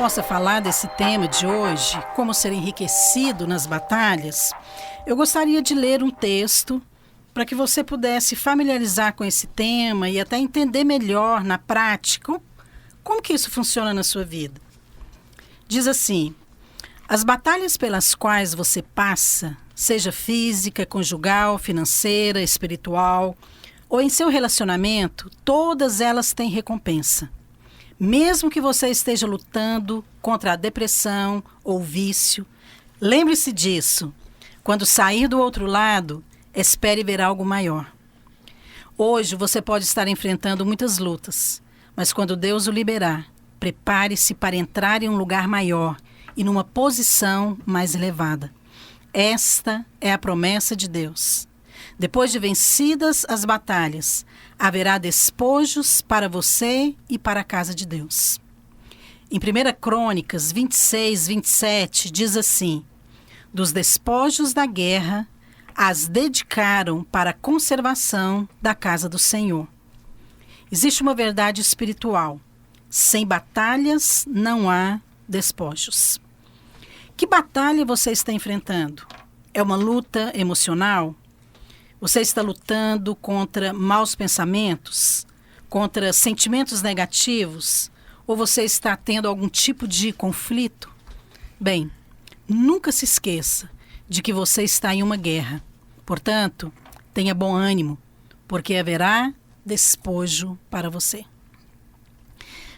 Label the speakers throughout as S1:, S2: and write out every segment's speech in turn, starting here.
S1: possa falar desse tema de hoje, como ser enriquecido nas batalhas, eu gostaria de ler um texto para que você pudesse familiarizar com esse tema e até entender melhor na prática como que isso funciona na sua vida. Diz assim: as batalhas pelas quais você passa, seja física, conjugal, financeira, espiritual ou em seu relacionamento, todas elas têm recompensa. Mesmo que você esteja lutando contra a depressão ou vício, lembre-se disso. Quando sair do outro lado, espere ver algo maior. Hoje você pode estar enfrentando muitas lutas, mas quando Deus o liberar, prepare-se para entrar em um lugar maior e numa posição mais elevada. Esta é a promessa de Deus. Depois de vencidas as batalhas, haverá despojos para você e para a casa de Deus. Em 1 Crônicas 26, 27, diz assim: dos despojos da guerra, as dedicaram para a conservação da casa do Senhor. Existe uma verdade espiritual: sem batalhas não há despojos. Que batalha você está enfrentando? É uma luta emocional? Você está lutando contra maus pensamentos? Contra sentimentos negativos? Ou você está tendo algum tipo de conflito? Bem, nunca se esqueça de que você está em uma guerra. Portanto, tenha bom ânimo, porque haverá despojo para você.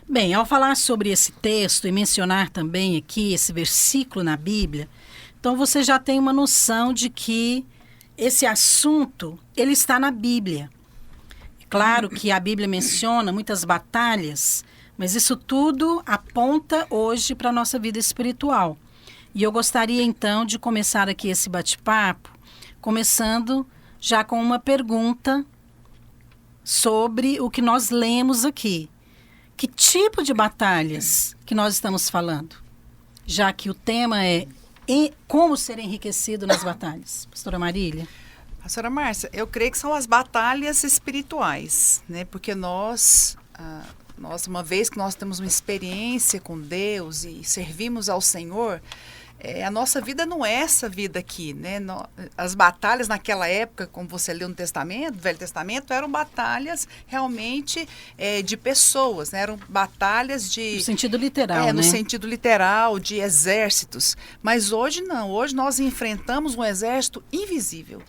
S1: Bem, ao falar sobre esse texto e mencionar também aqui esse versículo na Bíblia, então você já tem uma noção de que esse assunto, ele está na Bíblia. É claro que a Bíblia menciona muitas batalhas, mas isso tudo aponta hoje para a nossa vida espiritual. E eu gostaria então de começar aqui esse bate-papo, começando já com uma pergunta sobre o que nós lemos aqui. Que tipo de batalhas que nós estamos falando? Já que o tema é como ser enriquecido nas batalhas. Pastora Marília?
S2: Pastora Márcia, eu creio que são as batalhas espirituais, né? Porque nós, uma vez que nós temos uma experiência com Deus e servimos ao Senhor, a nossa vida não é essa vida aqui, né? As batalhas naquela época, como você leu no Testamento, Velho Testamento, eram batalhas realmente de pessoas, né? Eram batalhas de...
S1: No sentido literal, né?
S2: No sentido literal, de exércitos. Mas hoje não, hoje nós enfrentamos um exército invisível.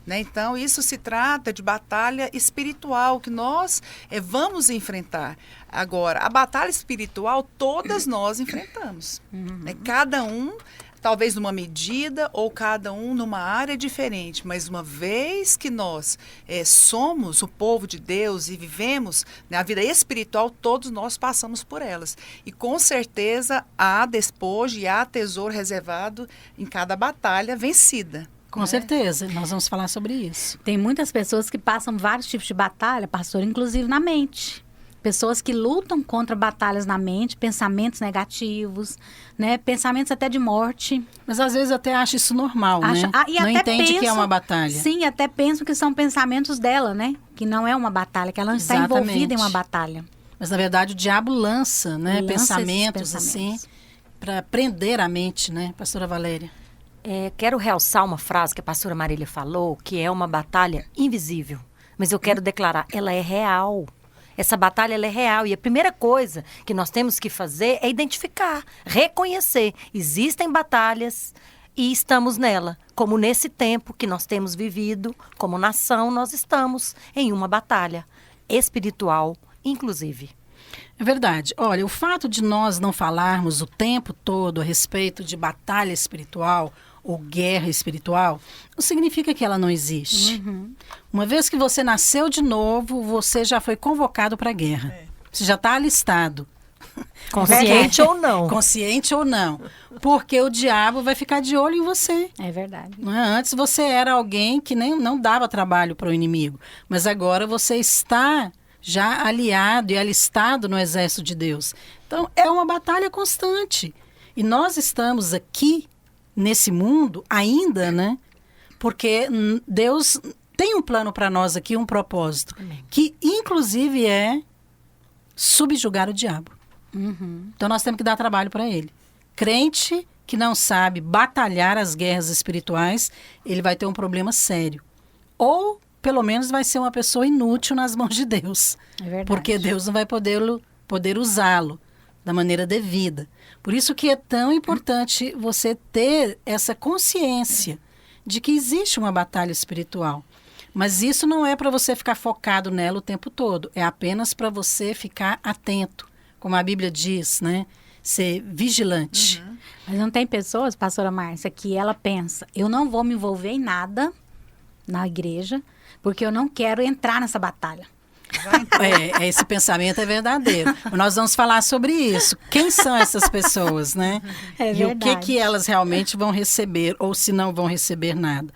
S2: Né? Então, isso se trata de batalha espiritual que nós vamos enfrentar. Agora, a batalha espiritual, todas nós enfrentamos. Né? Cada um, talvez numa medida, ou cada um numa área diferente. Mas uma vez que nós somos o povo de Deus e vivemos, né, a vida espiritual, todos nós passamos por elas. E com certeza há despojo e há tesouro reservado em cada batalha vencida.
S1: Com certeza, nós vamos falar sobre isso.
S3: Tem muitas pessoas que passam vários tipos de batalha, pastor, inclusive na mente. Pessoas que lutam contra batalhas na mente, pensamentos negativos, né? Pensamentos até de morte.
S1: Mas às vezes até acha isso normal, né?
S3: E
S1: não
S3: até
S1: entende que é uma batalha.
S3: Sim, até pensam que são pensamentos dela, né? Que não é uma batalha, que ela não está envolvida em uma batalha.
S1: Mas na verdade o diabo lança, né? Pensamentos assim, para prender a mente, né? Pastora Valéria.
S4: Quero realçar uma frase que a pastora Marília falou, que é uma batalha invisível. Mas eu quero declarar, ela é real. Essa batalha ela é real. E a primeira coisa que nós temos que fazer é identificar, reconhecer. Existem batalhas e estamos nela. Como nesse tempo que nós temos vivido, como nação, nós estamos em uma batalha espiritual, inclusive.
S1: É verdade. Olha, o fato de nós não falarmos o tempo todo a respeito de batalha espiritual ou guerra espiritual, não significa que ela não existe. Uma vez que você nasceu de novo, você já foi convocado para a guerra. Você já está alistado.
S4: Consciente ou não.
S1: Consciente ou não. Porque o diabo vai ficar de olho em você.
S3: É verdade.
S1: Não é? Antes você era alguém que não dava trabalho para o inimigo. Mas agora você está já aliado e alistado no exército de Deus. Então, é uma batalha constante. E nós estamos aqui, nesse mundo, ainda, né? Porque Deus tem um plano para nós aqui, um propósito. Amém. Que, inclusive, é subjugar o diabo. Então nós temos que dar trabalho para ele. Crente que não sabe batalhar as guerras espirituais, ele vai ter um problema sério. Ou, pelo menos, vai ser uma pessoa inútil nas mãos de Deus.
S3: É verdade.
S1: Porque Deus não vai poder usá-lo da maneira devida. Por isso que é tão importante você ter essa consciência de que existe uma batalha espiritual. Mas isso não é para você ficar focado nela o tempo todo. É apenas para você ficar atento. Como a Bíblia diz, né? Ser vigilante.
S3: Mas não tem pessoas, pastora Márcia, que ela pensa, eu não vou me envolver em nada na igreja, porque eu não quero entrar nessa batalha.
S1: Esse pensamento é verdadeiro. Nós vamos falar sobre isso. Quem são essas pessoas, né?
S3: É
S1: e o
S3: verdade.
S1: que elas realmente vão receber, ou se não vão receber nada.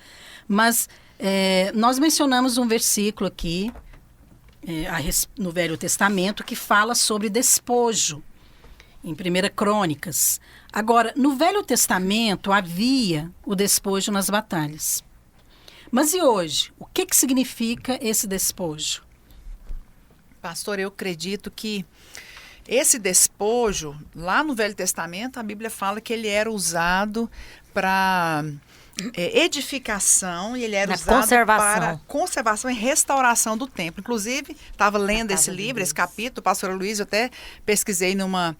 S1: Mas nós mencionamos um versículo aqui, no Velho Testamento, que fala sobre despojo, em 1 Crônicas. Agora, no Velho Testamento havia o despojo nas batalhas. Mas e hoje? O que significa esse despojo?
S2: Pastor, eu acredito que esse despojo, lá no Velho Testamento, a Bíblia fala que ele era usado para edificação e ele era usado para conservação e restauração do templo. Inclusive, estava lendo esse livro, esse capítulo, pastora Luiz, eu até pesquisei numa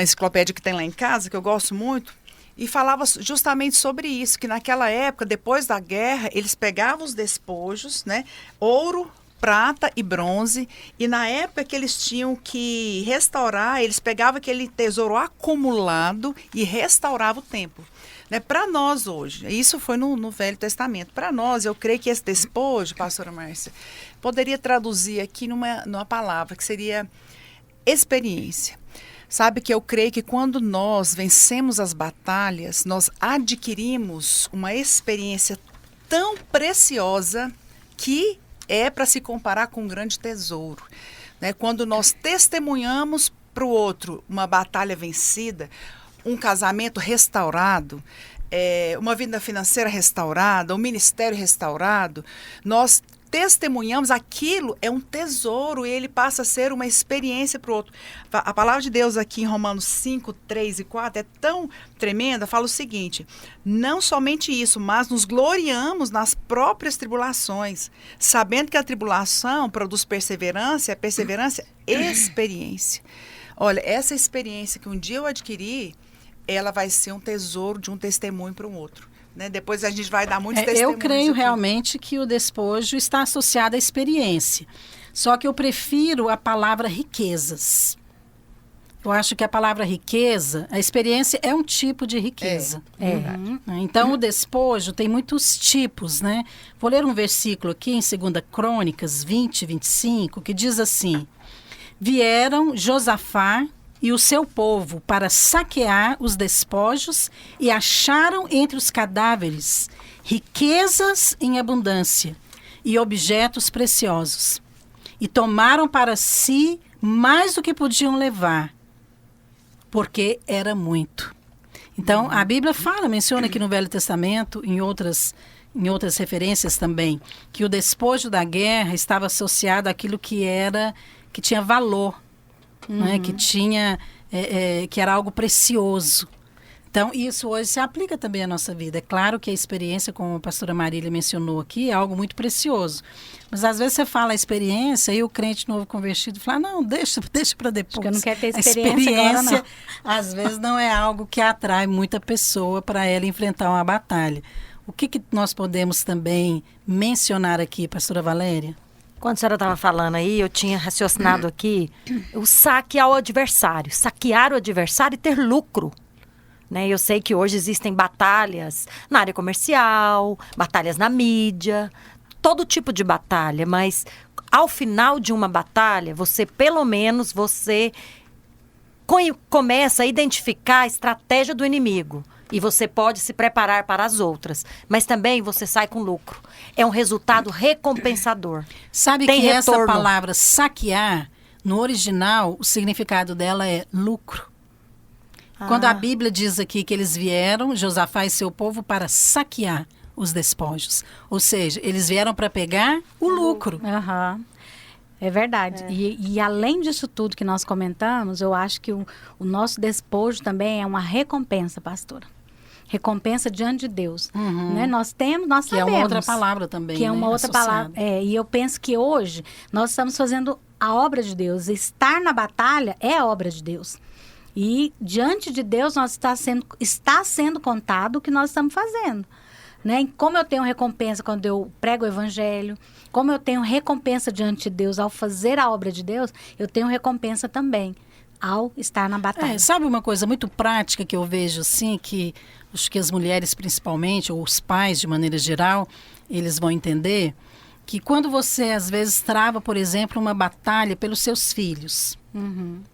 S2: enciclopédia que tem lá em casa, que eu gosto muito, e falava justamente sobre isso, que naquela época, depois da guerra, eles pegavam os despojos, né, ouro, prata e bronze, e na época que eles tinham que restaurar, eles pegavam aquele tesouro acumulado e restauravam o templo. Né, para nós hoje, isso foi no Velho Testamento, para nós, eu creio que esse despojo, pastora Márcia, poderia traduzir aqui numa palavra que seria experiência. Sabe que eu creio que quando nós vencemos as batalhas, nós adquirimos uma experiência tão preciosa que é para se comparar com um grande tesouro. Né? Quando nós testemunhamos para o outro uma batalha vencida, um casamento restaurado, uma vida financeira restaurada, um ministério restaurado, nós testemunhamos, aquilo é um tesouro e ele passa a ser uma experiência para o outro. A palavra de Deus aqui em Romanos 5, 3 e 4 é tão tremenda, fala o seguinte: não somente isso, mas nos gloriamos nas próprias tribulações, sabendo que a tribulação produz perseverança, e a perseverança, experiência. Olha, essa experiência que um dia eu adquiri, ela vai ser um tesouro de um testemunho para um outro. Né? Depois a gente vai dar muitos testemunhos.
S1: Eu creio
S2: aqui.
S1: Realmente que o despojo está associado à experiência. Só que eu prefiro a palavra riquezas. Eu acho que a palavra riqueza, a experiência é um tipo de riqueza. Então o despojo tem muitos tipos, né? Vou ler um versículo aqui em 2 Crônicas 20, 25, que diz assim: vieram Josafá e o seu povo para saquear os despojos e acharam entre os cadáveres riquezas em abundância e objetos preciosos. E tomaram para si mais do que podiam levar, porque era muito. Então, a Bíblia menciona aqui no Velho Testamento, em outras referências também, que o despojo da guerra estava associado àquilo que tinha valor. Né, que era algo precioso. Então, isso hoje se aplica também à nossa vida. É claro que a experiência, como a pastora Marília mencionou aqui, é algo muito precioso. Mas, às vezes, você fala a experiência e o crente novo convertido fala, não, deixa para depois.
S3: Porque eu não quero ter
S1: experiência
S3: agora, não.
S1: Às vezes, não é algo que atrai muita pessoa para ela enfrentar uma batalha. O que nós podemos também mencionar aqui, pastora Valéria?
S4: Quando a senhora estava falando aí, eu tinha raciocinado aqui o saque ao adversário, saquear o adversário e ter lucro. Né? Eu sei que hoje existem batalhas na área comercial, batalhas na mídia, todo tipo de batalha, mas ao final de uma batalha, pelo menos, você começa a identificar a estratégia do inimigo. E você pode se preparar para as outras. Mas também você sai com lucro. É um resultado recompensador.
S1: Sabe
S4: Tem
S1: que
S4: retorno.
S1: Essa palavra saquear, no original, o significado dela é lucro. Quando a Bíblia diz aqui que eles vieram, Josafá e seu povo, para saquear os despojos. Ou seja, eles vieram para pegar o lucro.
S3: É verdade. E além disso tudo que nós comentamos, eu acho que o nosso despojo também é uma recompensa, pastora. Recompensa diante de Deus. Né? Nós sabemos.
S1: Que é uma outra palavra também,
S3: que é uma
S1: né,
S3: outra
S1: associada.
S3: palavra. E eu penso que hoje nós estamos fazendo a obra de Deus. Estar na batalha é a obra de Deus. E diante de Deus está sendo contado o que nós estamos fazendo. Né? Como eu tenho recompensa quando eu prego o evangelho, como eu tenho recompensa diante de Deus ao fazer a obra de Deus, eu tenho recompensa também ao estar na batalha.
S1: Sabe uma coisa muito prática que eu vejo assim, que acho que as mulheres principalmente, ou os pais de maneira geral, eles vão entender, que quando você às vezes trava, por exemplo, uma batalha pelos seus filhos.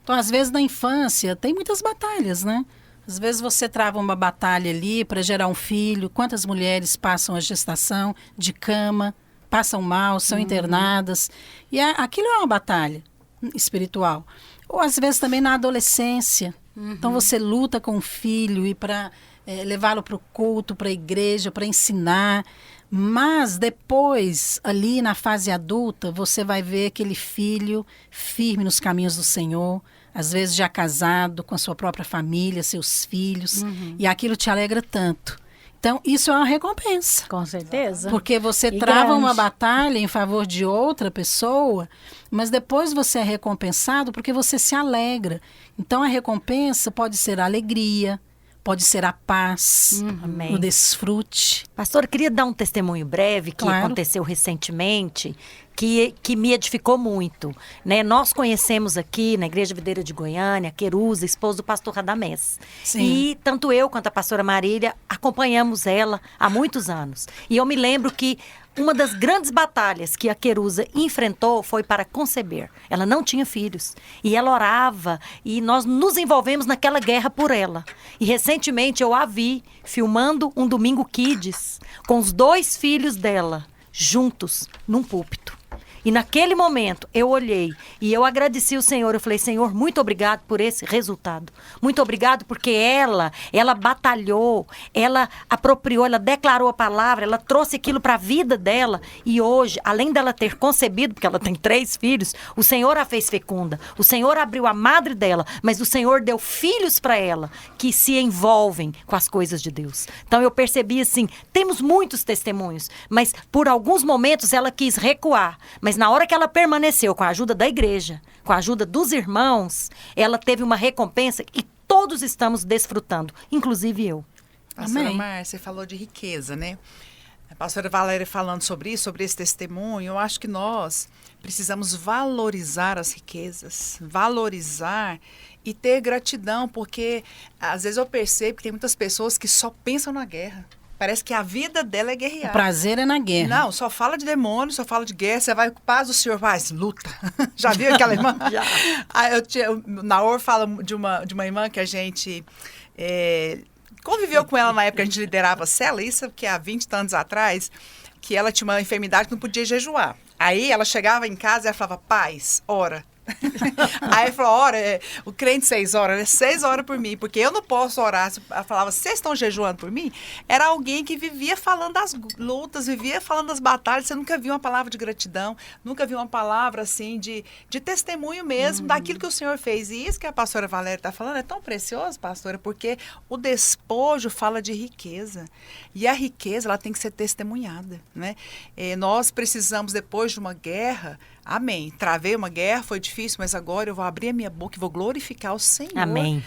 S1: Então, às vezes na infância tem muitas batalhas, né? Às vezes você trava uma batalha ali para gerar um filho. Quantas mulheres passam a gestação de cama, passam mal, são internadas. E aquilo é uma batalha espiritual. Ou às vezes também na adolescência. Então você luta com o filho e para levá-lo para o culto, para a igreja, para ensinar. Mas depois, ali na fase adulta, você vai ver aquele filho firme nos caminhos do Senhor. Às vezes já casado, com a sua própria família, seus filhos. E aquilo te alegra tanto. Então, isso é uma recompensa.
S3: Com certeza.
S1: Porque você
S3: E
S1: trava
S3: grande.
S1: uma batalha em favor de outra pessoa, mas depois você é recompensado porque você se alegra. Então, a recompensa pode ser a alegria, pode ser a paz,
S4: Amém.
S1: o desfrute.
S4: Pastor, eu queria dar um testemunho breve que
S1: Claro.
S4: aconteceu recentemente, que me edificou muito. Né? Nós conhecemos aqui na Igreja Videira de Goiânia, Querusa, esposa do pastor Radamés.
S1: Sim.
S4: E tanto eu quanto a pastora Marília acompanhamos ela há muitos anos. E eu me lembro que uma das grandes batalhas que a Querusa enfrentou foi para conceber. Ela não tinha filhos. E ela orava e nós nos envolvemos naquela guerra por ela. E recentemente eu a vi filmando um Domingo Kids com os 2 filhos dela juntos num púlpito. E naquele momento eu olhei e eu agradeci o Senhor. Eu falei, Senhor, muito obrigado por esse resultado. Muito obrigado porque ela batalhou, ela apropriou, ela declarou a palavra, ela trouxe aquilo para a vida dela. E hoje, além dela ter concebido, porque ela tem 3 filhos, o Senhor a fez fecunda. O Senhor abriu a madre dela, mas o Senhor deu filhos para ela que se envolvem com as coisas de Deus. Então eu percebi assim, temos muitos testemunhos, mas por alguns momentos ela quis recuar. Mas na hora que ela permaneceu com a ajuda da igreja, com a ajuda dos irmãos, ela teve uma recompensa e todos estamos desfrutando, inclusive eu.
S2: Pastora
S1: Amém.
S2: Mar, você falou de riqueza, né? A pastora Valéria falando sobre isso, sobre esse testemunho, eu acho que nós precisamos valorizar as riquezas, valorizar e ter gratidão, porque às vezes eu percebo que tem muitas pessoas que só pensam na guerra. Parece que a vida dela é
S1: O
S2: guerrear.
S1: prazer é na guerra.
S2: Não, só fala de demônio, só fala de guerra. Você vai com paz do Senhor, mas luta. Já viu aquela irmã?
S4: Já.
S2: O Naor fala de uma irmã que a gente conviveu com ela na época que a gente liderava a cela, isso que há 20 anos atrás, que ela tinha uma enfermidade que não podia jejuar. Aí ela chegava em casa e ela falava, paz, ora. Aí ele falou, ora, o crente 6 horas, né? 6 horas por mim, porque eu não posso orar. Ela falava, vocês estão jejuando por mim? Era alguém que vivia falando das lutas, vivia falando das batalhas. Você nunca viu uma palavra de gratidão, nunca viu uma palavra assim de testemunho mesmo daquilo que o Senhor fez. E isso que a pastora Valéria está falando é tão precioso, pastora, porque o despojo fala de riqueza. E a riqueza, ela tem que ser testemunhada, né? Nós precisamos, depois de uma guerra, amém, travei uma guerra, foi difícil, mas agora eu vou abrir a minha boca e vou glorificar o Senhor.
S4: Amém.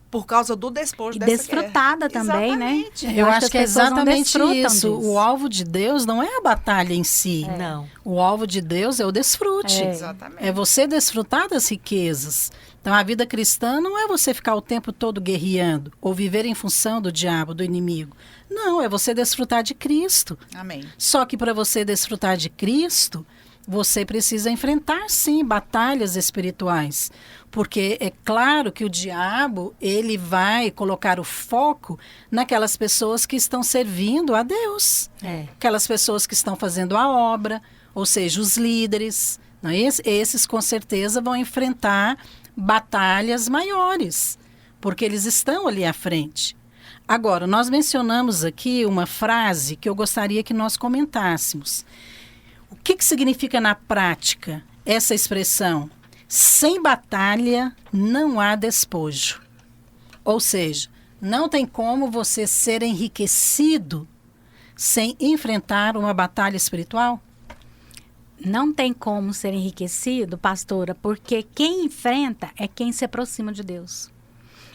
S2: Por causa do despojo
S3: E
S2: dessa
S3: desfrutada
S2: guerra.
S3: também, né?
S2: Exatamente.
S1: Eu
S3: acho
S1: acho
S3: que
S1: que é
S3: as pessoas não
S1: exatamente
S3: desfrutam
S1: isso.
S3: disso.
S1: O alvo de Deus não é a batalha em si.
S4: Não.
S1: O alvo de Deus é o desfrute.
S2: Exatamente.
S1: É você desfrutar das riquezas. Então, a vida cristã não é você ficar o tempo todo guerreando ou viver em função do diabo, do inimigo. Não, é você desfrutar de Cristo.
S2: Amém.
S1: Só que para você desfrutar de Cristo, você precisa enfrentar, sim, batalhas espirituais. Porque é claro que o diabo, ele vai colocar o foco naquelas pessoas que estão servindo a Deus. Aquelas pessoas que estão fazendo a obra, ou seja, os líderes. Não é? Esses, com certeza, vão enfrentar batalhas maiores, porque eles estão ali à frente. Agora, nós mencionamos aqui uma frase que eu gostaria que nós comentássemos. O que significa na prática? essa expressão, sem batalha não há despojo. Ou seja, não tem como você ser enriquecido sem enfrentar uma batalha espiritual?
S3: Não tem como ser enriquecido, pastora, porque quem enfrenta é quem se aproxima de Deus.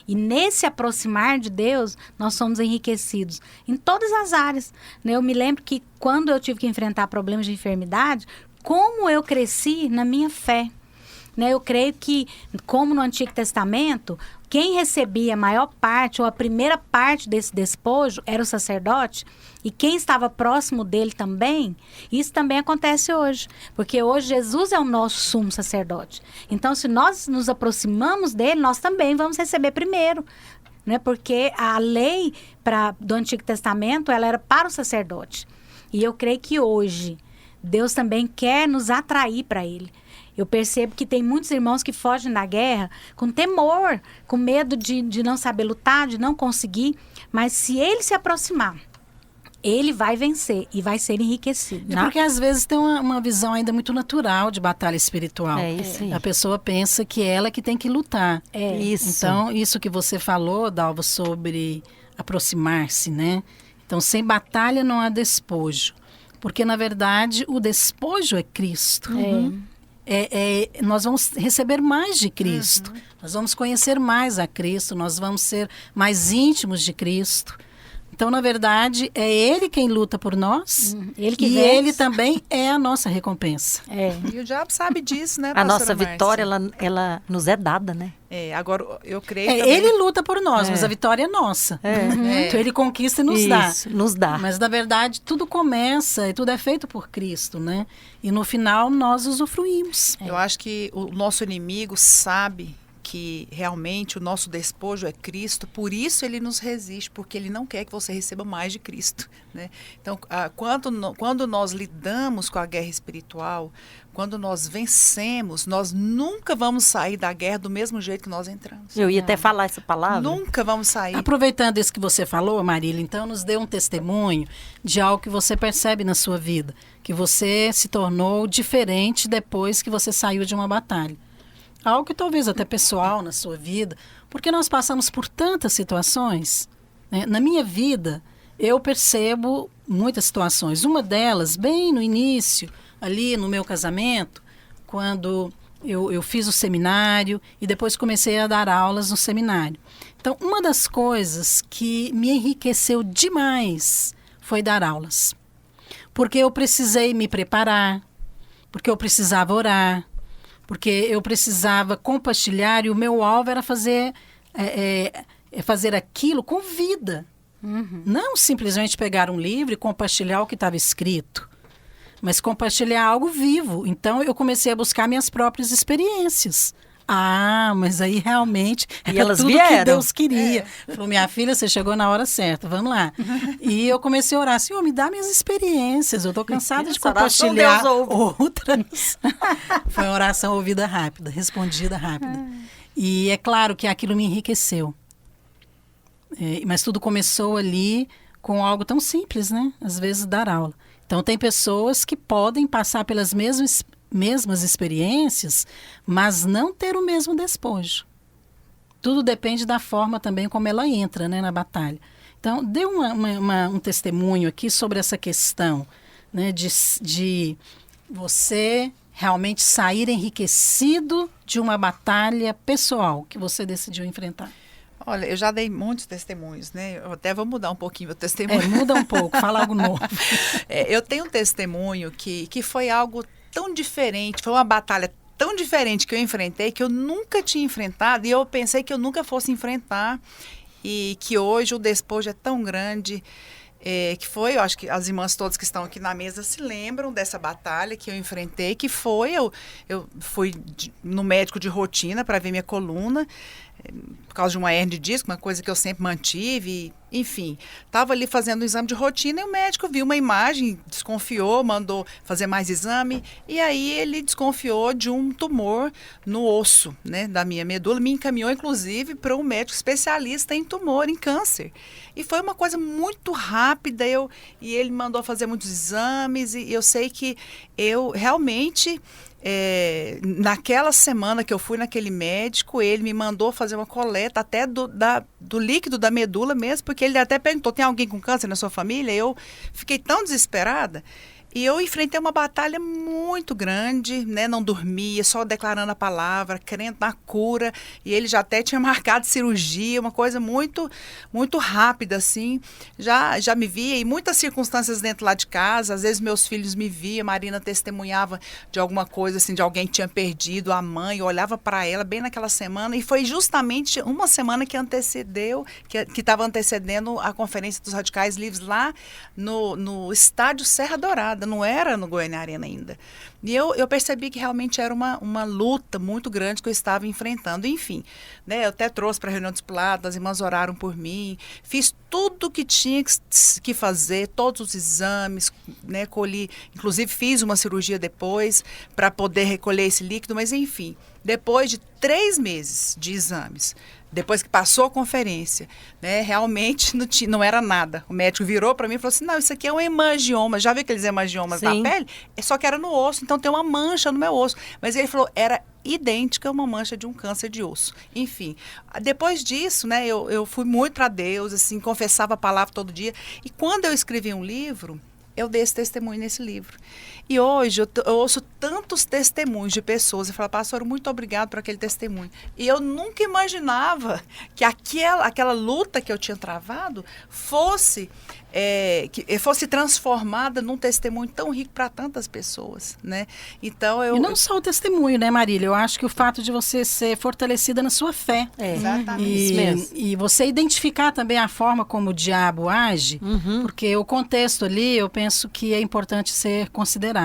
S3: E nesse aproximar de Deus, nós somos enriquecidos em todas as áreas. Eu me lembro que quando eu tive que enfrentar problemas de enfermidade, como eu cresci na minha fé. Eu creio que, como no Antigo Testamento, quem recebia a maior parte ou a primeira parte desse despojo era o sacerdote, e quem estava próximo dele também. Isso também acontece hoje, porque hoje Jesus é o nosso sumo sacerdote. Então, se nós nos aproximamos dele, nós também vamos receber primeiro, porque a lei do Antigo Testamento ela era para o sacerdote. E eu creio que hoje Deus também quer nos atrair para ele. Eu percebo que tem muitos irmãos que fogem da guerra com temor, com medo de não saber lutar, de não conseguir. Mas se ele se aproximar, ele vai vencer e vai ser enriquecido.
S1: Porque às vezes tem uma visão ainda muito natural de batalha espiritual.
S4: É isso aí.
S1: A pessoa pensa que ela que tem que lutar.
S4: Isso.
S1: Então, isso que você falou, Dalva, sobre aproximar-se, né? Então, sem batalha não há despojo. Porque, na verdade, o despojo é Cristo. Nós vamos receber mais de Cristo. Nós vamos conhecer mais a Cristo. Nós vamos ser mais íntimos de Cristo. Então, na verdade, é Ele quem luta por nós.
S3: Ele que
S1: e
S3: vence.
S1: Ele também é a nossa recompensa.
S2: E o diabo sabe disso, né,
S4: A
S2: pastora
S4: nossa
S2: Márcia?
S4: vitória, ela nos é dada, né?
S2: Agora, eu creio também...
S1: Ele luta por nós, mas a vitória é nossa. Então, Ele conquista e nos dá.
S4: Isso, nos dá.
S1: Mas, na verdade, tudo começa e tudo é feito por Cristo, né? E, no final, nós usufruímos.
S2: Eu acho que o nosso inimigo sabe que realmente o nosso despojo é Cristo, por isso ele nos resiste, porque ele não quer que você receba mais de Cristo, né? Então, quando nós lidamos com a guerra espiritual, quando nós vencemos, nós nunca vamos sair da guerra do mesmo jeito que nós entramos.
S4: Eu ia até falar essa palavra.
S2: Nunca vamos sair.
S1: Aproveitando isso que você falou, Marília, então nos dê um testemunho de algo que você percebe na sua vida, que você se tornou diferente depois que você saiu de uma batalha. Algo que talvez até pessoal na sua vida, porque nós passamos por tantas situações, né? Na minha vida, eu percebo muitas situações. Uma delas, bem no início, ali no meu casamento, quando eu fiz o seminário e depois comecei a dar aulas no seminário. Então, uma das coisas que me enriqueceu demais foi dar aulas. Porque eu precisei me preparar, porque eu precisava orar, porque eu precisava compartilhar e o meu alvo era fazer aquilo com vida. Não simplesmente pegar um livro e compartilhar o que estava escrito, mas compartilhar algo vivo. Então, eu comecei a buscar minhas próprias experiências. Mas aí realmente
S4: E
S1: era
S4: elas
S1: tudo
S4: vieram.
S1: que Deus queria. Falou, minha filha, você chegou na hora certa, vamos lá. E eu comecei a orar, Senhor, me dá minhas experiências, eu estou cansada de
S4: Essa oração
S1: compartilhar
S4: Deus ouve.
S1: outras. Foi uma oração ouvida rápida, respondida rápida. E é claro que aquilo me enriqueceu. Mas tudo começou ali com algo tão simples, né? Às vezes dar aula. Então tem pessoas que podem passar pelas mesmas experiências, mas não ter o mesmo despojo. Tudo depende da forma também como ela entra, né, na batalha. Então, dê um testemunho aqui sobre essa questão, né, de você realmente sair enriquecido de uma batalha pessoal que você decidiu enfrentar.
S2: Olha, eu já dei muitos testemunhos, né? Eu até vou mudar um pouquinho meu testemunho.
S1: Muda um pouco, fala algo novo.
S2: Eu tenho um testemunho que foi algo tão diferente, foi uma batalha tão diferente que eu enfrentei, que eu nunca tinha enfrentado, e eu pensei que eu nunca fosse enfrentar, e que hoje o despojo é tão grande, que foi, eu acho que as irmãs todas que estão aqui na mesa se lembram dessa batalha que eu enfrentei, que foi, eu fui no médico de rotina para ver minha coluna, por causa de uma hernia de disco, uma coisa que eu sempre mantive, enfim, estava ali fazendo um exame de rotina e o médico viu uma imagem, desconfiou, mandou fazer mais exame, e aí ele desconfiou de um tumor no osso, né, da minha medula, me encaminhou inclusive para um médico especialista em tumor, em câncer, e foi uma coisa muito rápida, e ele mandou fazer muitos exames, e eu sei que eu realmente naquela semana que eu fui naquele médico, ele me mandou fazer uma coleta até do líquido da medula mesmo, porque ele até perguntou, tem alguém com câncer na sua família? Eu fiquei tão desesperada. E eu enfrentei uma batalha muito grande, né? Não dormia, só declarando a palavra, crendo na cura. E ele já até tinha marcado cirurgia, uma coisa muito, muito rápida, assim. Já me via em muitas circunstâncias dentro lá de casa. Às vezes meus filhos me viam, Marina testemunhava de alguma coisa, assim, de alguém que tinha perdido a mãe. Eu olhava para ela bem naquela semana. E foi justamente uma semana que antecedeu, que estava antecedendo a Conferência dos Radicais Livres lá no estádio Serra Dourada. Não era no Goiânia Arena ainda. E eu percebi que realmente era uma luta muito grande que eu estava enfrentando. Enfim, né, eu até trouxe para a reunião discipulada, as irmãs oraram por mim, fiz tudo o que tinha que fazer, todos os exames, né, colhi, inclusive fiz uma cirurgia depois para poder recolher esse líquido, mas enfim, depois de 3 meses de exames, depois que passou a conferência, né, realmente não era nada. O médico virou para mim e falou assim, não, isso aqui é um hemangioma. Já viu aqueles hemangiomas
S4: Sim.
S2: na pele? Só que era no osso, então tem uma mancha no meu osso. Mas ele falou, era idêntica a uma mancha de um câncer de osso. Enfim, depois disso, né, eu fui muito para Deus, assim, confessava a palavra todo dia. E quando eu escrevi um livro, eu dei esse testemunho nesse livro. E hoje eu ouço tantos testemunhos de pessoas e falo, pastor, muito obrigado por aquele testemunho. E eu nunca imaginava que aquela luta que eu tinha travado fosse transformada num testemunho tão rico para tantas pessoas, né? Então
S1: E não só o testemunho, né, Marília? Eu acho que o fato de você ser fortalecida na sua fé.
S2: Exatamente.
S4: Isso mesmo.
S1: E você identificar também a forma como o diabo age, porque o contexto ali, eu penso que é importante ser considerado.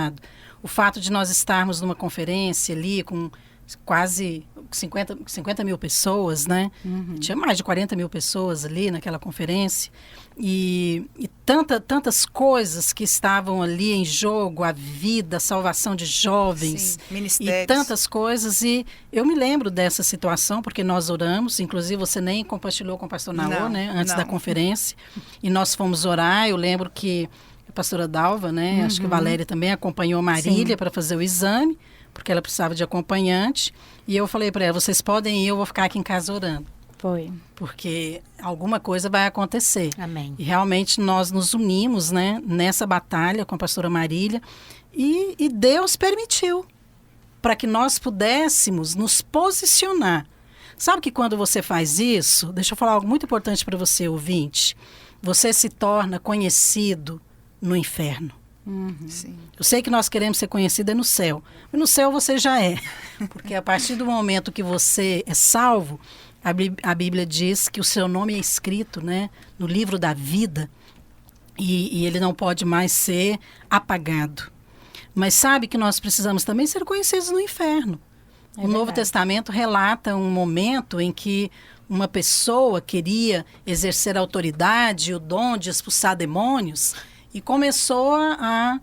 S1: O fato de nós estarmos numa conferência ali com quase 50 mil pessoas, né? Tinha mais de 40 mil pessoas ali naquela conferência. E tantas coisas que estavam ali em jogo, a vida, a salvação de jovens.
S2: Sim, ministérios.
S1: E tantas coisas. E eu me lembro dessa situação, porque nós oramos, inclusive você nem compartilhou com o pastor Naô, né? Antes da conferência. E nós fomos orar, eu lembro que a pastora Dalva, né? Acho que a Valéria também acompanhou a Marília para fazer o exame, porque ela precisava de acompanhante. E eu falei para ela, vocês podem ir, eu vou ficar aqui em casa orando.
S3: Foi.
S1: Porque alguma coisa vai acontecer.
S4: Amém.
S1: E realmente nós nos unimos, né, nessa batalha com a pastora Marília. E Deus permitiu para que nós pudéssemos nos posicionar. Sabe que quando você faz isso, deixa eu falar algo muito importante para você, ouvinte. Você se torna conhecido no inferno.
S2: Sim.
S1: Eu sei que nós queremos ser conhecidos no céu, mas no céu você já é, porque a partir do momento que você é salvo, a Bíblia diz que o seu nome é escrito, né, no livro da vida e ele não pode mais ser apagado. Mas sabe que nós precisamos também ser conhecidos no inferno. O Novo Testamento relata um momento em que uma pessoa queria exercer autoridade, o dom de expulsar demônios, e começou a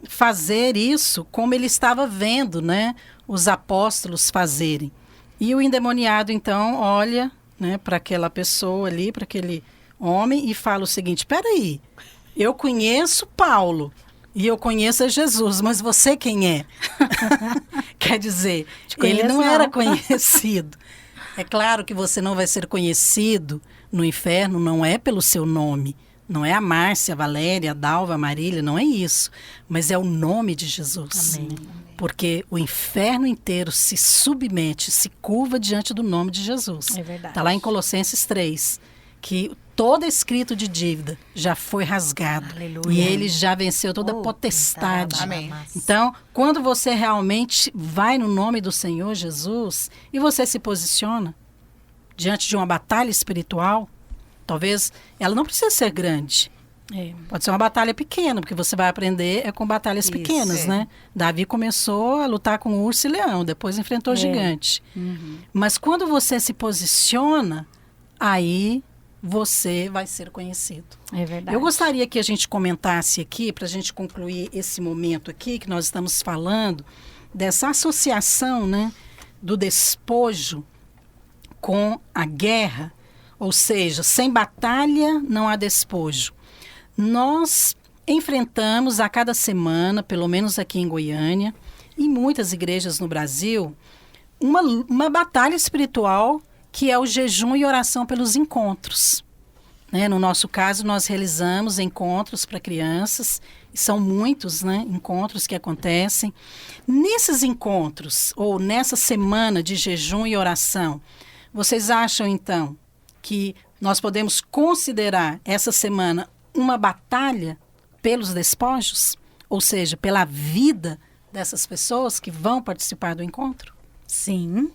S1: fazer isso como ele estava vendo, né, os apóstolos fazerem. E o endemoniado, então, olha, né, para aquela pessoa ali, para aquele homem, e fala o seguinte, espera aí, eu conheço Paulo e eu conheço a Jesus, mas você quem é? Quer dizer, ele não era conhecido. É claro que você não vai ser conhecido no inferno, não é pelo seu nome. Não é a Márcia, a Valéria, a Dalva, a Marília, não é isso. Mas é o nome de Jesus.
S4: Amém.
S1: Porque o inferno inteiro se submete, se curva diante do nome de Jesus.
S3: É verdade.
S1: Está lá em Colossenses 3, que todo escrito de dívida já foi rasgado.
S4: Aleluia.
S1: E ele já venceu toda a
S4: Oh,
S1: potestade.
S2: Amém.
S1: Então, quando você realmente vai no nome do Senhor Jesus e você se posiciona diante de uma batalha espiritual, talvez ela não precisa ser grande. Pode ser uma batalha pequena, porque você vai aprender com batalhas pequenas, né? Davi começou a lutar com urso e leão, depois enfrentou gigante. Mas quando você se posiciona, aí você vai ser conhecido.
S3: É verdade.
S1: Eu gostaria que a gente comentasse aqui, para a gente concluir esse momento aqui, que nós estamos falando, dessa associação, né, do despojo com a guerra, ou seja, sem batalha não há despojo. Nós enfrentamos a cada semana, pelo menos aqui em Goiânia, em muitas igrejas no Brasil, uma batalha espiritual que é o jejum e oração pelos encontros. Né? No nosso caso, nós realizamos encontros para crianças, e são muitos, né, encontros que acontecem. Nesses encontros, ou nessa semana de jejum e oração, vocês acham, então, que nós podemos considerar essa semana uma batalha pelos despojos? Ou seja, pela vida dessas pessoas que vão participar do encontro?
S3: Sim.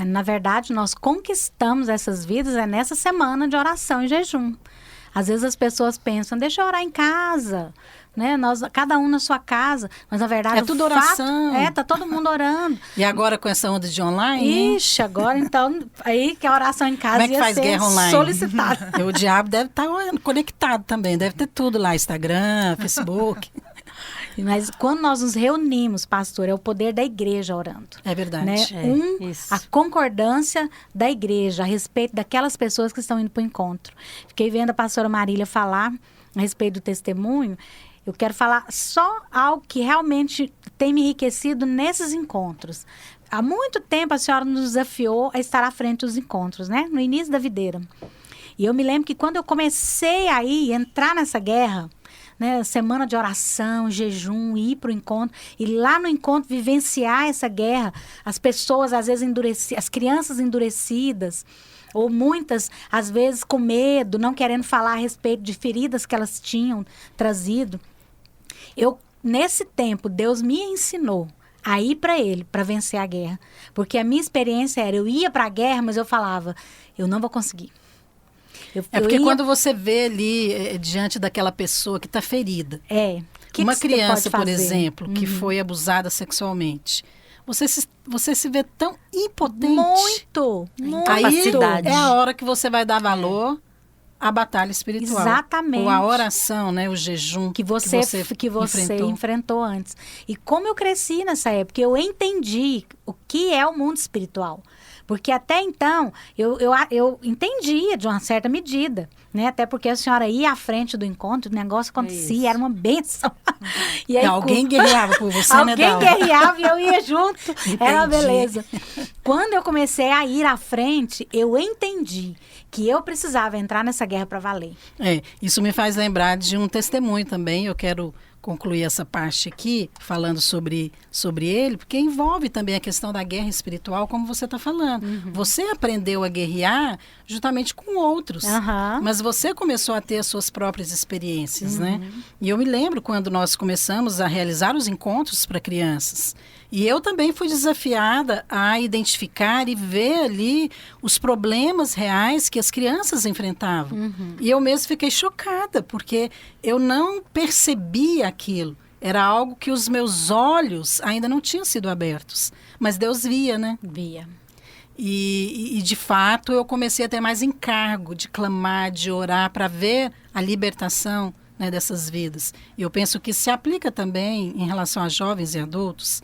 S3: Na verdade, nós conquistamos essas vidas nessa semana de oração e jejum. Às vezes as pessoas pensam, deixa eu orar em casa, né? Cada um na sua casa. Mas, na verdade,
S1: é tudo oração.
S3: Tá todo mundo orando.
S1: E agora com essa onda de online?
S3: Ixi, agora então, aí que a oração em casa
S1: Como é que faz guerra online?
S3: Solicitada.
S1: O diabo deve estar conectado também, deve ter tudo lá, Instagram, Facebook.
S3: Mas quando nós nos reunimos, pastor, é o poder da igreja orando.
S1: É verdade.
S3: Né? A concordância da igreja a respeito daquelas pessoas que estão indo para o encontro. Fiquei vendo a pastora Marília falar a respeito do testemunho. Eu quero falar só algo que realmente tem me enriquecido nesses encontros. Há muito tempo a senhora nos desafiou a estar à frente dos encontros, né? No início da videira. E eu me lembro que quando eu comecei a entrar nessa guerra, né, semana de oração, jejum, ir para o encontro, e lá no encontro vivenciar essa guerra, as pessoas às vezes endurecidas, as crianças endurecidas, ou muitas às vezes com medo, não querendo falar a respeito de feridas que elas tinham trazido. Nesse tempo, Deus me ensinou a ir para Ele, para vencer a guerra. Porque a minha experiência era, eu ia para a guerra, mas eu falava, eu não vou conseguir.
S1: Porque quando você vê ali, diante daquela pessoa que está ferida, uma criança, por exemplo, que foi abusada sexualmente, você se vê tão impotente.
S3: Muito.
S1: Aí é a hora que você vai dar valor à batalha espiritual.
S3: Exatamente.
S1: Ou à oração, né? O jejum
S3: que você enfrentou antes. E como eu cresci nessa época, eu entendi o que é o mundo espiritual. Porque até então, eu entendia de uma certa medida, né? Até porque a senhora ia à frente do encontro, o negócio acontecia, era uma bênção. E aí,
S1: alguém guerreava por você, né,
S3: Alguém guerreava e eu ia junto. Era uma beleza. Quando eu comecei a ir à frente, eu entendi que eu precisava entrar nessa guerra para valer.
S1: Isso me faz lembrar de um testemunho também. Eu quero concluir essa parte aqui, falando sobre ele, porque envolve também a questão da guerra espiritual, como você está falando. Você aprendeu a guerrear justamente com outros, mas você começou a ter as suas próprias experiências, né? E eu me lembro quando nós começamos a realizar os encontros para crianças. E eu também fui desafiada a identificar e ver ali os problemas reais que as crianças enfrentavam. E eu mesmo fiquei chocada, porque eu não percebia aquilo. Era algo que os meus olhos ainda não tinham sido abertos. Mas Deus via, né?
S3: Via.
S1: E de fato, eu comecei a ter mais encargo de clamar, de orar, para ver a libertação, né, dessas vidas. E eu penso que se aplica também em relação a jovens e adultos.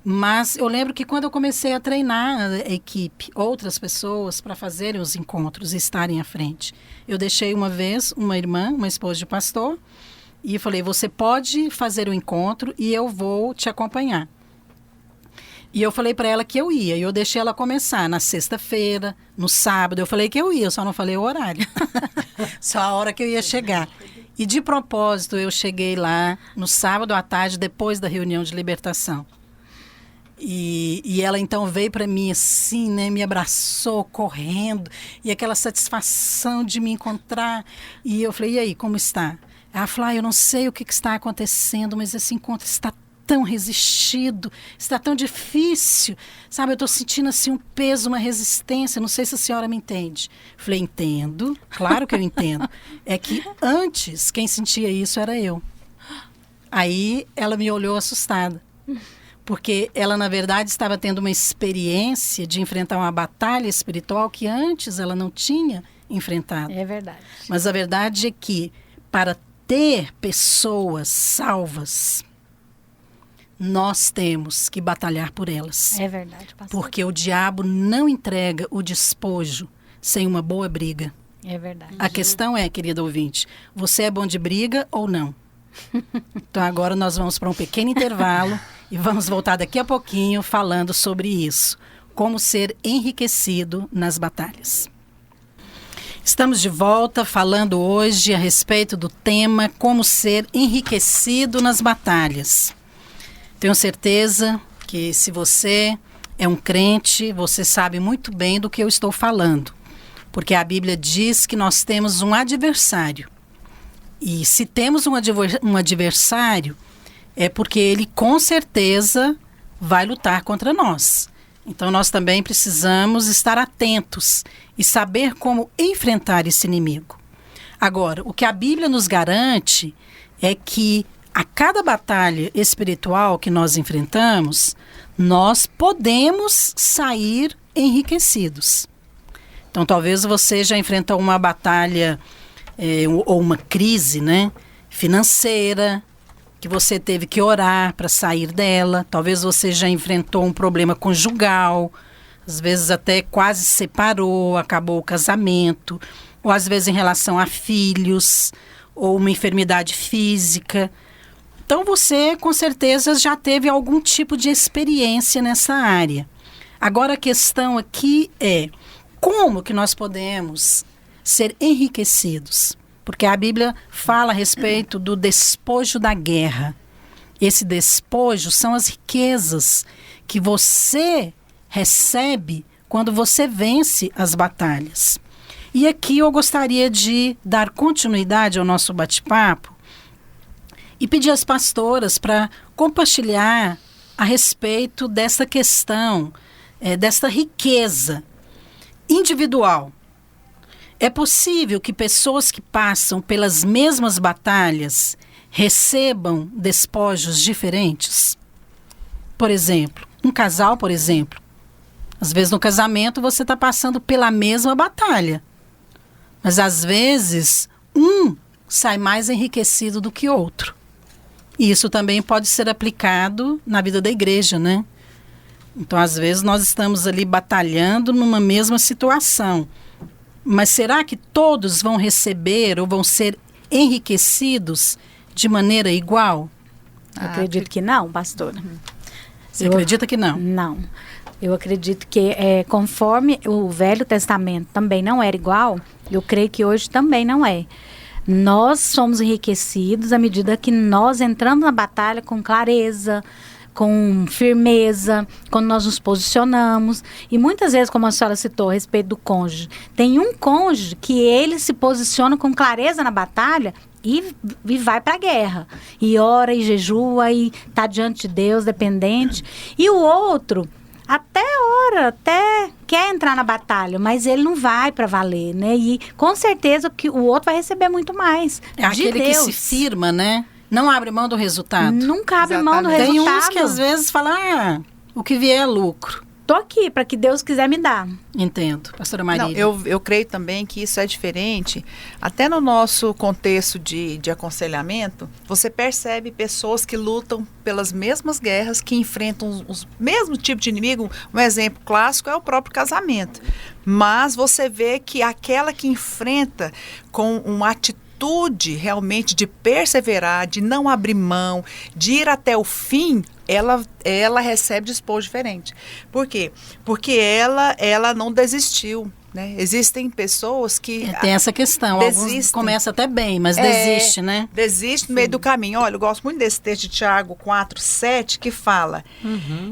S1: Mas eu lembro que quando eu comecei a treinar a equipe, outras pessoas, para fazerem os encontros e estarem à frente, eu deixei uma vez uma irmã, uma esposa de pastor, e falei, você pode fazer o encontro e eu vou te acompanhar. E eu falei para ela que eu ia, e eu deixei ela começar na sexta-feira, no sábado, eu falei que eu ia, eu só não falei o horário, só a hora que eu ia chegar. E de propósito eu cheguei lá no sábado à tarde, depois da reunião de libertação. E ela então veio para mim assim, né, me abraçou correndo, e aquela satisfação de me encontrar. E eu falei, e aí, como está? Ela falou, eu não sei o que está acontecendo, mas esse encontro está tão resistido, está tão difícil, sabe? Eu estou sentindo assim um peso, uma resistência, não sei se a senhora me entende. Eu falei, entendo, claro que eu entendo. É que antes, quem sentia isso era eu. Aí ela me olhou assustada. Porque ela, na verdade, estava tendo uma experiência de enfrentar uma batalha espiritual que antes ela não tinha enfrentado.
S3: É verdade.
S1: Mas a verdade é que, para ter pessoas salvas, nós temos que batalhar por elas.
S3: É verdade, pastor.
S1: Porque o diabo não entrega o despojo sem uma boa briga.
S3: É verdade.
S1: A questão é, querido ouvinte, você é bom de briga ou não? Então agora nós vamos para um pequeno intervalo E vamos voltar daqui a pouquinho falando sobre isso. Como ser enriquecido nas batalhas. Estamos de volta falando hoje a respeito do tema como ser enriquecido nas batalhas. Tenho certeza que se você é um crente, você sabe muito bem do que eu estou falando. Porque a Bíblia diz que nós temos um adversário. E se temos um adversário, é porque ele com certeza vai lutar contra nós. Então nós também precisamos estar atentos e saber como enfrentar esse inimigo. Agora, o que a Bíblia nos garante é que a cada batalha espiritual que nós enfrentamos, nós podemos sair enriquecidos. Então talvez você já enfrentou uma batalha ou uma crise, né, financeira, que você teve que orar para sair dela. Talvez você já enfrentou um problema conjugal, às vezes até quase se separou, acabou o casamento, ou às vezes em relação a filhos, ou uma enfermidade física. Então você com certeza já teve algum tipo de experiência nessa área. Agora a questão aqui é como que nós podemos ser enriquecidos? Porque a Bíblia fala a respeito do despojo da guerra. Esse despojo são as riquezas que você recebe quando você vence as batalhas. E aqui eu gostaria de dar continuidade ao nosso bate-papo e pedir às pastoras para compartilhar a respeito dessa questão, dessa riqueza individual. É possível que pessoas que passam pelas mesmas batalhas recebam despojos diferentes? Por exemplo, um casal, por exemplo. Às vezes no casamento você está passando pela mesma batalha. Mas às vezes um sai mais enriquecido do que outro. E isso também pode ser aplicado na vida da igreja, né? Então às vezes nós estamos ali batalhando numa mesma situação. Mas será que todos vão receber ou vão ser enriquecidos de maneira igual?
S3: Eu acredito que não, pastora.
S1: Você acredita que não?
S3: Não. Eu acredito que conforme o Velho Testamento também não era igual, eu creio que hoje também não é. Nós somos enriquecidos à medida que nós entramos na batalha com clareza, com firmeza, quando nós nos posicionamos. E muitas vezes, como a senhora citou a respeito do cônjuge, tem um cônjuge que ele se posiciona com clareza na batalha e vai para a guerra. E ora e jejua e está diante de Deus, dependente. E o outro até ora, até quer entrar na batalha, mas ele não vai para valer, né? E com certeza que o outro vai receber muito mais.
S1: É aquele que se firma, né? Não abre mão do resultado.
S3: Nunca abre mão do resultado.
S1: Tem uns que às vezes falam, o que vier é lucro.
S3: Tô aqui para que Deus quiser me dar.
S1: Entendo, pastora Marília.
S2: Não, eu creio também que isso é diferente. Até no nosso contexto de aconselhamento, você percebe pessoas que lutam pelas mesmas guerras, que enfrentam os mesmos tipos de inimigo. Um exemplo clássico é o próprio casamento. Mas você vê que aquela que enfrenta com uma atitude realmente de perseverar, de não abrir mão, de ir até o fim, ela recebe despojo diferente. Por quê? Porque ela não desistiu, né? Existem pessoas que
S1: tem essa questão, alguns começam até bem, mas desiste, né?
S2: Desiste no meio do caminho. Olha, eu gosto muito desse texto de Tiago 4:7, que fala: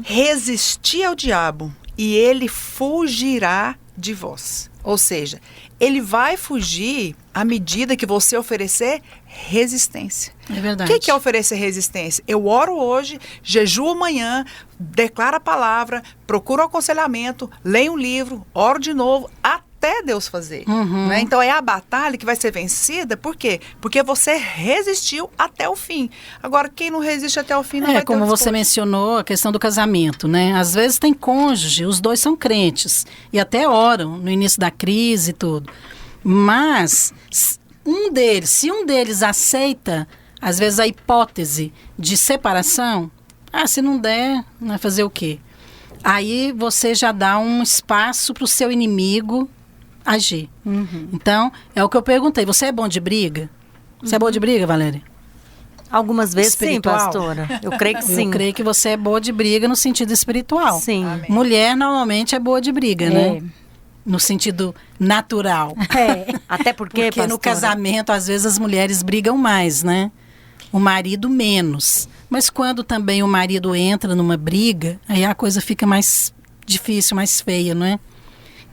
S2: resistir ao diabo e ele fugirá de vós. Ou seja, ele vai fugir à medida que você oferecer resistência.
S1: É verdade.
S2: O que é oferecer resistência? Eu oro hoje, jejuo amanhã, declaro a palavra, procuro aconselhamento, leio um livro, oro de novo, até Deus fazer. Né? Então é a batalha que vai ser vencida, por quê? Porque você resistiu até o fim. Agora, quem não resiste até o fim não vai ter
S1: como você mencionou, a questão do casamento, né? Às vezes tem cônjuge, os dois são crentes e até oram no início da crise e tudo. Mas se um deles aceita, às vezes, a hipótese de separação, se não der, vai fazer o quê? Aí você já dá um espaço para o seu inimigo agir. Então, é o que eu perguntei. Você é bom de briga? Você é bom de briga, Valéria?
S4: Algumas vezes
S1: espiritual?
S4: sim, pastora. Eu creio que sim.
S1: Eu creio que você é boa de briga no sentido espiritual.
S4: Sim.
S2: Amém.
S1: Mulher normalmente é boa de briga, né? No sentido natural.
S4: Até porque,
S1: Porque no
S4: pastora,
S1: casamento, às vezes, as mulheres brigam mais, né? O marido menos. Mas quando também o marido entra numa briga, aí a coisa fica mais difícil, mais feia, não é?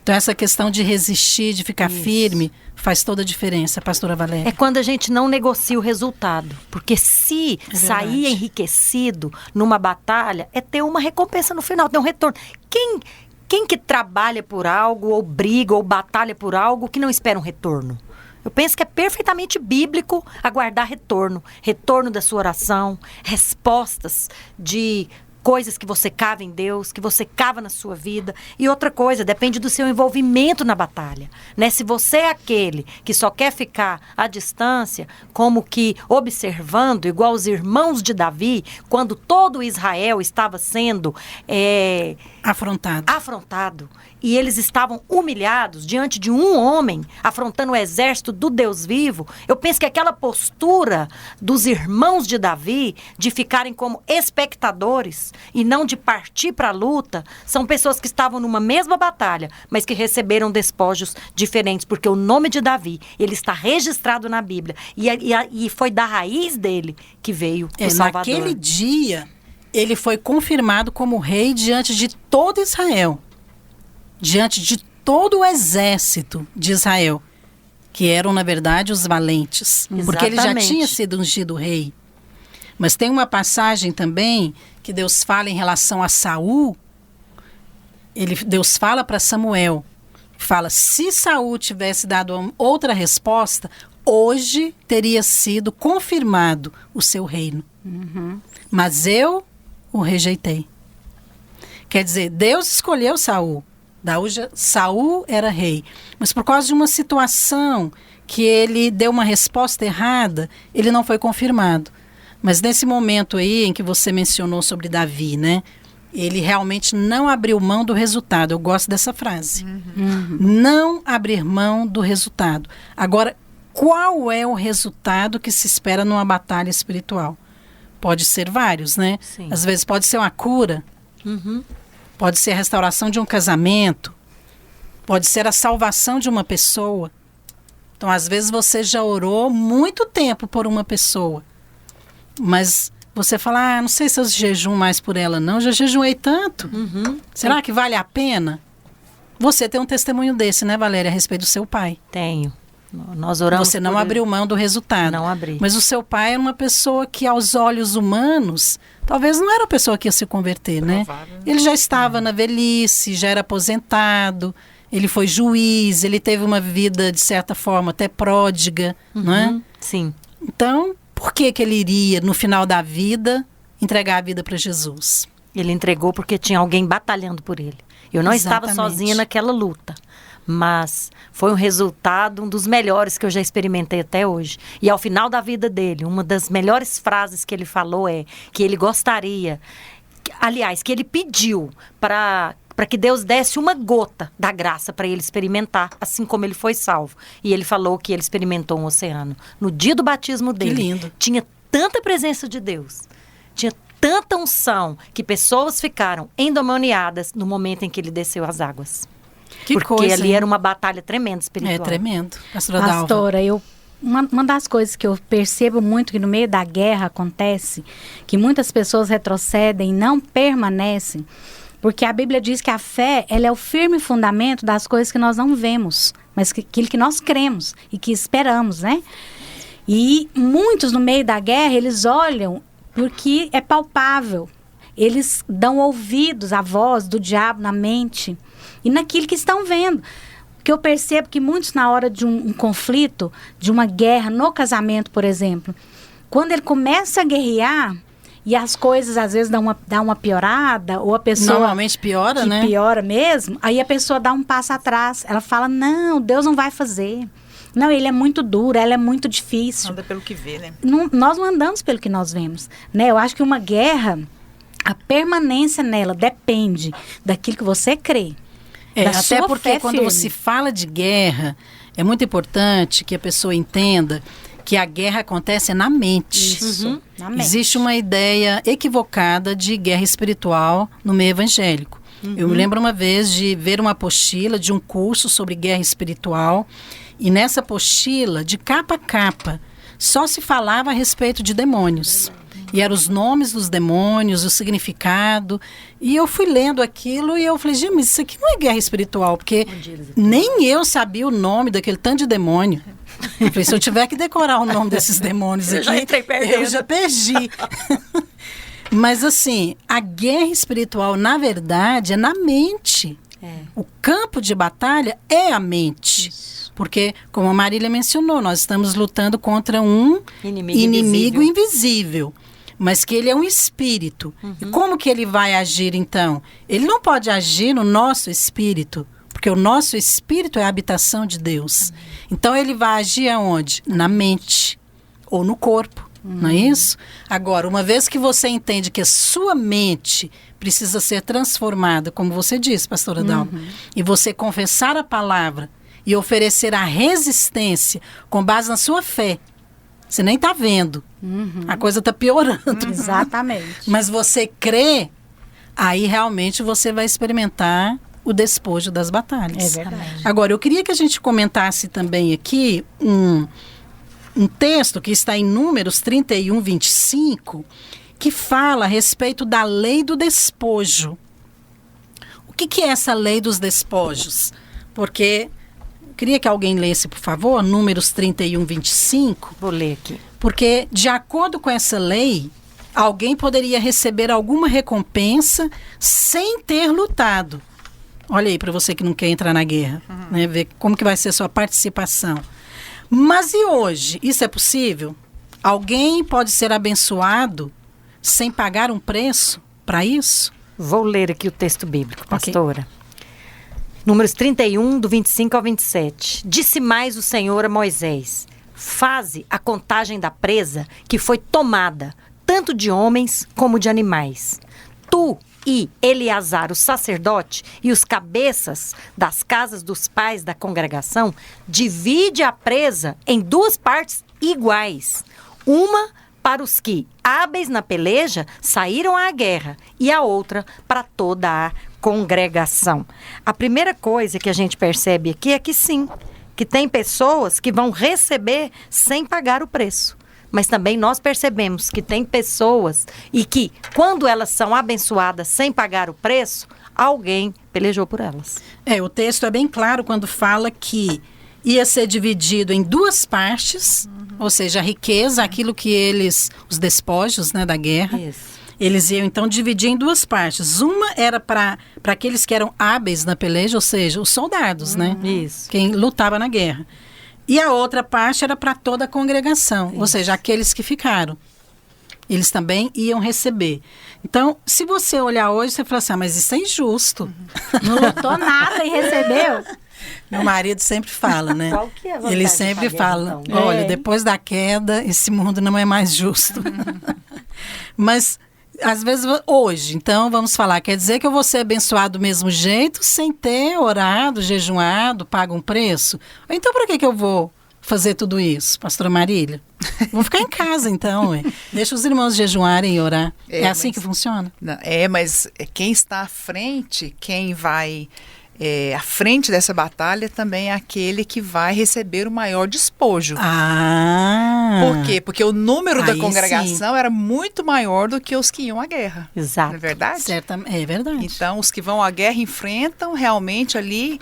S1: Então essa questão de resistir, de ficar firme, faz toda a diferença, pastora Valéria.
S4: é quando a gente não negocia o resultado. Porque se sair
S1: verdade.
S4: enriquecido numa batalha, é ter uma recompensa no final, ter um retorno. Quem que trabalha por algo, ou briga, ou batalha por algo, que não espera um retorno? Eu penso que é perfeitamente bíblico aguardar retorno. Retorno da sua oração, respostas de coisas que você cava em Deus, que você cava na sua vida. E outra coisa, depende do seu envolvimento na batalha, né? Se você é aquele que só quer ficar à distância, como que observando, igual os irmãos de Davi, quando todo Israel estava sendo afrontado, e eles estavam humilhados diante de um homem, afrontando o exército do Deus vivo, eu penso que aquela postura dos irmãos de Davi, de ficarem como espectadores e não de partir para a luta, são pessoas que estavam numa mesma batalha, mas que receberam despojos diferentes, porque o nome de Davi, ele está registrado na Bíblia, e foi da raiz dele que veio o Salvador.
S1: Naquele dia, ele foi confirmado como rei diante de todo Israel, diante de todo o exército de Israel, que eram, na verdade, os valentes. Porque ele já
S4: Exatamente.
S1: tinha sido ungido rei. Mas tem uma passagem também que Deus fala em relação a Saul. Deus fala para Samuel, fala, se Saul tivesse dado outra resposta, hoje teria sido confirmado o seu reino. Mas eu o rejeitei. Quer dizer, Deus escolheu Saul. Saul era rei. Mas por causa de uma situação que ele deu uma resposta errada, ele não foi confirmado. Mas nesse momento aí em que você mencionou sobre Davi, né? Ele realmente não abriu mão do resultado. Eu gosto dessa frase. Não abrir mão do resultado. Agora, qual é o resultado que se espera numa batalha espiritual? Pode ser vários, né?
S4: Sim.
S1: Às vezes pode ser uma cura. Pode ser a restauração de um casamento. Pode ser a salvação de uma pessoa. Então, às vezes você já orou muito tempo por uma pessoa. Mas você fala, não sei se eu jejum mais por ela, não. Já jejuei tanto. Será que vale a pena? Você tem um testemunho desse, né, Valéria, a respeito do seu pai.
S4: Tenho. Nós oramos.
S1: Você não abriu mão do resultado.
S4: Não abri.
S1: Mas o seu pai era uma pessoa que, aos olhos humanos, talvez não era a pessoa que ia se converter, né? Ele já estava na velhice, já era aposentado, ele foi juiz, ele teve uma vida, de certa forma, até pródiga, não é?
S4: Sim.
S1: Então, por que ele iria, no final da vida, entregar a vida para Jesus?
S4: Ele entregou porque tinha alguém batalhando por ele. Eu não estava
S1: Exatamente.
S4: sozinha naquela luta. Mas foi um resultado, um dos melhores que eu já experimentei até hoje. E ao final da vida dele, uma das melhores frases que ele falou é que ele gostaria, aliás, que ele pediu para que Deus desse uma gota da graça para ele experimentar, assim como ele foi salvo. E ele falou que ele experimentou um oceano. No dia do batismo dele,
S1: lindo.
S4: tinha tanta presença de Deus, tinha tanta unção, que pessoas ficaram endemoniadas no momento em que ele desceu as águas.
S1: Que
S4: Porque
S1: coisa,
S4: ali
S1: hein?
S4: era uma batalha tremenda espiritual.
S1: É tremendo. Pastora Dalva.
S3: Pastora, uma das coisas que eu percebo muito que no meio da guerra acontece, que muitas pessoas retrocedem e não permanecem, porque a Bíblia diz que a fé, ela é o firme fundamento das coisas que nós não vemos, mas aquilo que nós cremos e que esperamos, né? E muitos no meio da guerra, eles olham porque é palpável. Eles dão ouvidos à voz do diabo na mente e naquilo que estão vendo. Porque eu percebo que muitos, na hora de um conflito, de uma guerra, no casamento, por exemplo, quando ele começa a guerrear e as coisas às vezes dão uma piorada, ou a pessoa...
S1: Normalmente piora,
S3: que
S1: né?
S3: piora mesmo, aí a pessoa dá um passo atrás. Ela fala, não, Deus não vai fazer. Não, ele é muito duro, ela é muito difícil.
S2: Anda pelo que vê, né?
S3: Nós não andamos pelo que nós vemos, né? Eu acho que uma guerra, a permanência nela depende daquilo que você crê. Da
S1: Até
S3: sua
S1: porque
S3: fé
S1: quando
S3: firme.
S1: você fala de guerra, é muito importante que a pessoa entenda que a guerra acontece na mente.
S3: Isso, na mente.
S1: Existe uma ideia equivocada de guerra espiritual no meio evangélico. Eu me lembro uma vez de ver uma apostila de um curso sobre guerra espiritual, e nessa apostila, de capa a capa, só se falava a respeito de demônios. E eram os nomes dos demônios, o significado. E eu fui lendo aquilo e eu falei, gente, mas isso aqui não é guerra espiritual, porque nem eu sabia o nome daquele tanto de demônio. Eu falei, se eu tiver que decorar o nome desses demônios aqui,
S4: já entrei perdendo.
S1: eu já perdi. Mas assim, a guerra espiritual, na verdade, é na mente. O campo de batalha é a mente. Porque, como a Marília mencionou, nós estamos lutando contra um inimigo invisível. Mas que ele é um espírito. E como que ele vai agir, então? Ele não pode agir no nosso espírito, porque o nosso espírito é a habitação de Deus. Então, ele vai agir aonde? Na mente ou no corpo, não é isso? Agora, uma vez que você entende que a sua mente precisa ser transformada, como você disse, pastora Dalma, e você confessar a palavra e oferecer a resistência com base na sua fé, você nem está vendo. A coisa está piorando.
S3: Exatamente.
S1: Mas você crê, aí realmente você vai experimentar o despojo das batalhas.
S3: É verdade.
S1: Agora, eu queria que a gente comentasse também aqui um texto que está em Números 31, 25, que fala a respeito da lei do despojo. O que é essa lei dos despojos? Porque... queria que alguém lesse, por favor, Números 31, 25.
S4: Vou ler aqui.
S1: Porque, de acordo com essa lei, alguém poderia receber alguma recompensa sem ter lutado. Olha aí, para você que não quer entrar na guerra, né, ver como que vai ser a sua participação. Mas e hoje? Isso é possível? Alguém pode ser abençoado sem pagar um preço para isso?
S4: Vou ler aqui o texto bíblico, pastora. Números 31, do 25 ao 27. Disse mais o Senhor a Moisés: faze a contagem da presa que foi tomada, tanto de homens como de animais. Tu e Eleazar, o sacerdote, e os cabeças das casas dos pais da congregação, divide a presa em 2 partes iguais. Uma para os que, hábeis na peleja, saíram à guerra, e a outra para toda a congregação. A primeira coisa que a gente percebe aqui é que sim, que tem pessoas que vão receber sem pagar o preço. Mas também nós percebemos que tem pessoas e que, quando elas são abençoadas sem pagar o preço, alguém pelejou por elas.
S1: O texto é bem claro quando fala que ia ser dividido em 2 partes, ou seja, a riqueza, aquilo que eles, os despojos, né, da guerra.
S4: Isso.
S1: Eles iam, então, dividir em 2 partes. Uma era para aqueles que eram hábeis na peleja, ou seja, os soldados, né?
S4: Isso.
S1: Quem lutava na guerra. E a outra parte era para toda a congregação, ou seja, aqueles que ficaram. Eles também iam receber. Então, se você olhar hoje, você fala assim, mas isso é injusto.
S3: Não lutou nada e recebeu.
S1: Meu marido sempre fala, né?
S4: Qual que é a vantagem
S1: Ele sempre
S4: de pagar,
S1: fala,
S4: então?
S1: olha, depois da queda, esse mundo não é mais justo. Mas, às vezes, hoje, então, vamos falar, quer dizer que eu vou ser abençoado do mesmo jeito, sem ter orado, jejuado, pago um preço? Então, para que eu vou fazer tudo isso, pastora Marília? Vou ficar em casa, então. Deixa os irmãos jejuarem e orar. É assim que funciona?
S2: Não, mas quem está à frente, quem vai... à frente dessa batalha também é aquele que vai receber o maior despojo. Por quê? Porque o número da congregação era muito maior do que os que iam à guerra.
S4: Exato.
S2: Não é verdade?
S1: É verdade.
S2: Então, os que vão à guerra enfrentam realmente ali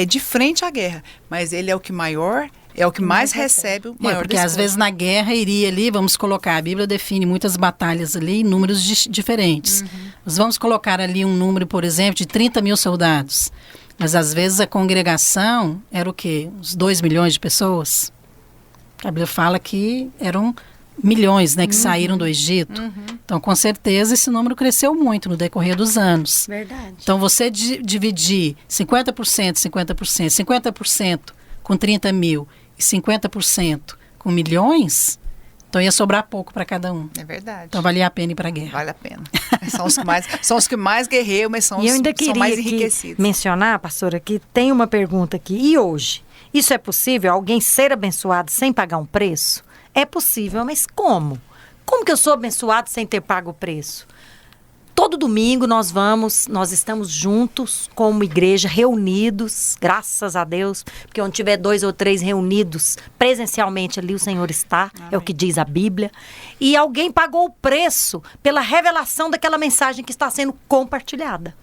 S2: de frente à guerra. Mas ele é o que maior... É o que mais recebe o maior
S1: porque
S2: despojo.
S1: Às vezes na guerra iria ali, vamos colocar, a Bíblia define muitas batalhas ali em números diferentes. Nós vamos colocar ali um número, por exemplo, de 30 mil soldados. Mas às vezes a congregação era o quê? Uns 2 milhões de pessoas. A Bíblia fala que eram milhões, né, que saíram do Egito. Então, com certeza, esse número cresceu muito no decorrer dos anos.
S4: Verdade.
S1: Então, você dividir 50%, 50%, 50% com 30 mil e 50% com milhões, então ia sobrar pouco para cada um.
S2: É verdade.
S1: Então valia a pena ir para a guerra.
S2: Vale a pena. São os que mais guerreiam, mas são
S4: E eu ainda
S2: os que são
S4: queria
S2: mais enriquecidos.
S4: mencionar, pastora, que tem uma pergunta aqui. E hoje? Isso é possível? Alguém ser abençoado sem pagar um preço? É possível, mas como? Como que eu sou abençoado sem ter pago o preço? Todo domingo nós estamos juntos como igreja, reunidos, graças a Deus, porque onde tiver 2 ou 3 reunidos presencialmente ali, o Senhor está, é o que diz a Bíblia. E alguém pagou o preço pela revelação daquela mensagem que está sendo compartilhada.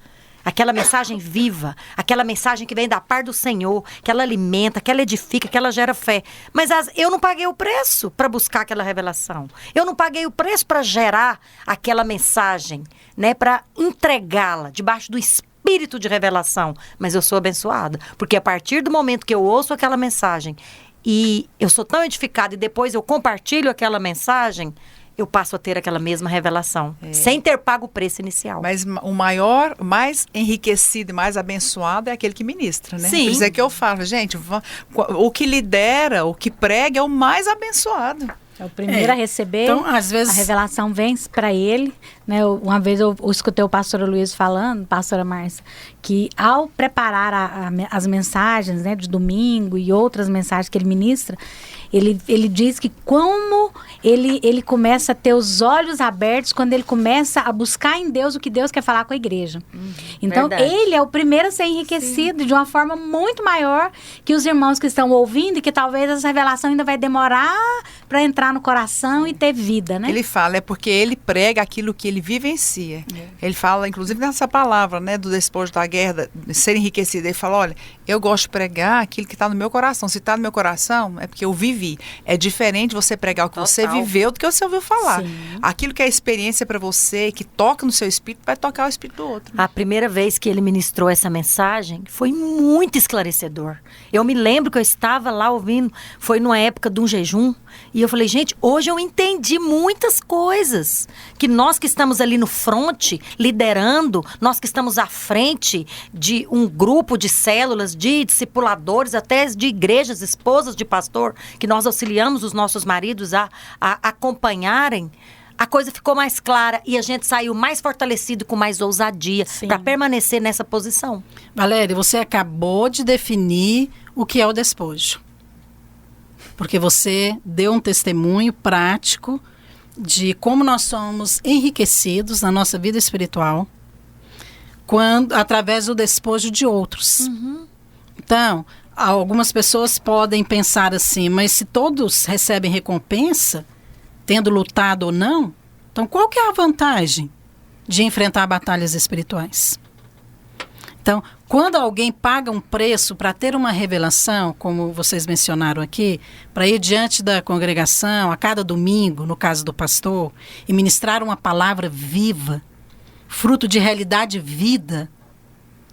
S4: Aquela mensagem viva, aquela mensagem que vem da parte do Senhor, que ela alimenta, que ela edifica, que ela gera fé. Mas eu não paguei o preço para buscar aquela revelação. Eu não paguei o preço para gerar aquela mensagem, né, para entregá-la debaixo do espírito de revelação. Mas eu sou abençoada, porque a partir do momento que eu ouço aquela mensagem e eu sou tão edificada e depois eu compartilho aquela mensagem, eu passo a ter aquela mesma revelação, sem ter pago o preço inicial.
S2: Mas o maior, mais enriquecido e mais abençoado é aquele que ministra, né?
S4: Sim.
S2: Por isso é que eu falo, gente, o que lidera, o que prega é o mais abençoado.
S3: É o primeiro a receber,
S1: Então, às vezes...
S3: a revelação vem para ele. Né? Uma vez eu escutei o pastor Luiz falando, pastora Márcia, que ao preparar as mensagens, né, de domingo e outras mensagens que ele ministra, ele diz que como ele começa a ter os olhos abertos quando ele começa a buscar em Deus o que Deus quer falar com a igreja. Então,
S4: verdade.
S3: ele é o primeiro a ser enriquecido de uma forma muito maior que os irmãos que estão ouvindo e que talvez essa revelação ainda vai demorar para entrar no coração e ter vida, né?
S2: Ele fala, é porque ele prega aquilo que ele vivencia. Ele fala, inclusive nessa palavra, né, do despojo da guerra, de ser enriquecido. Ele fala, olha, eu gosto de pregar aquilo que está no meu coração. Se está no meu coração, é porque eu vivi. É diferente você pregar o que você viveu do que você ouviu falar.
S3: Sim.
S2: Aquilo que é experiência para você, que toca no seu espírito, vai tocar o espírito do outro.
S4: A primeira vez que ele ministrou essa mensagem foi muito esclarecedor. Eu me lembro que eu estava lá ouvindo, foi numa época de um jejum, e eu falei, gente, hoje eu entendi muitas coisas. Que nós que estamos ali no fronte, liderando, nós que estamos à frente de um grupo de células, de discipuladores, até de igrejas, esposas de pastor, que nós auxiliamos os nossos maridos a acompanharem, a coisa ficou mais clara e a gente saiu mais fortalecido, com mais ousadia, para permanecer nessa posição.
S1: Valéria, você acabou de definir o que é o despojo. Porque você deu um testemunho prático de como nós somos enriquecidos na nossa vida espiritual através do despojo de outros. Então, algumas pessoas podem pensar assim, mas se todos recebem recompensa, tendo lutado ou não, então qual que é a vantagem de enfrentar batalhas espirituais? Então, quando alguém paga um preço para ter uma revelação, como vocês mencionaram aqui, para ir diante da congregação a cada domingo, no caso do pastor, e ministrar uma palavra viva, fruto de realidade vida,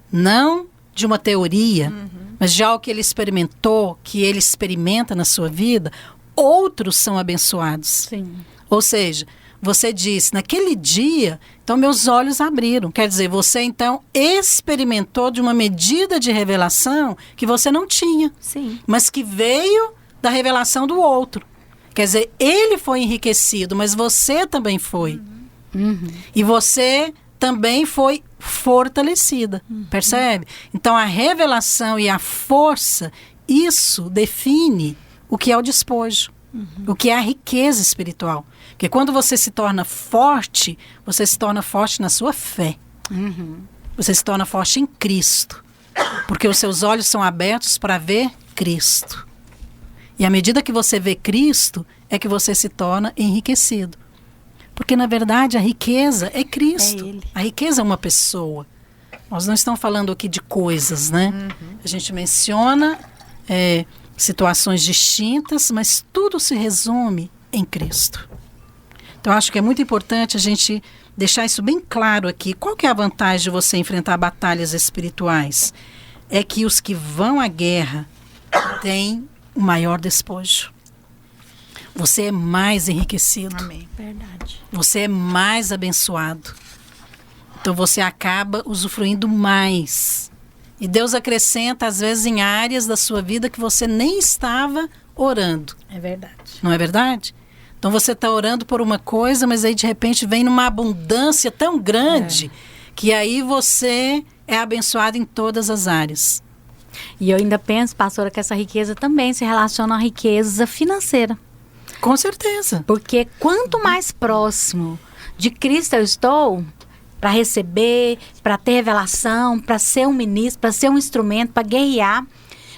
S1: não de uma teoria, mas de algo que ele experimentou, que ele experimenta na sua vida, outros são abençoados.
S3: Sim.
S1: Ou seja, você disse, naquele dia, então meus olhos abriram. Quer dizer, você então experimentou de uma medida de revelação que você não tinha.
S4: Sim.
S1: Mas que veio da revelação do outro. Quer dizer, ele foi enriquecido, mas você também foi. E você também foi fortalecida. Percebe? Então a revelação e a força, isso define o que é o despojo. O que é a riqueza espiritual. Porque quando você se torna forte, você se torna forte na sua fé. Você se torna forte em Cristo. Porque os seus olhos são abertos para ver Cristo. E à medida que você vê Cristo, é que você se torna enriquecido. Porque, na verdade, a riqueza é Cristo.
S4: É Ele.
S1: A riqueza é uma pessoa. Nós não estamos falando aqui de coisas, né? A gente menciona situações distintas, mas tudo se resume em Cristo. Então, acho que é muito importante a gente deixar isso bem claro aqui. Qual que é a vantagem de você enfrentar batalhas espirituais? É que os que vão à guerra têm o maior despojo. Você é mais enriquecido.
S2: Amém.
S4: Verdade.
S1: Você é mais abençoado. Então você acaba usufruindo mais. E Deus acrescenta, às vezes, em áreas da sua vida que você nem estava orando.
S3: É verdade.
S1: Não é verdade? Então você está orando por uma coisa, mas aí de repente vem numa abundância tão grande que aí você é abençoado em todas as áreas.
S3: E eu ainda penso, pastora, que essa riqueza também se relaciona à riqueza financeira.
S1: Com certeza.
S3: Porque quanto mais próximo de Cristo eu estou, para receber, para ter revelação, para ser um ministro, para ser um instrumento, para guerrear,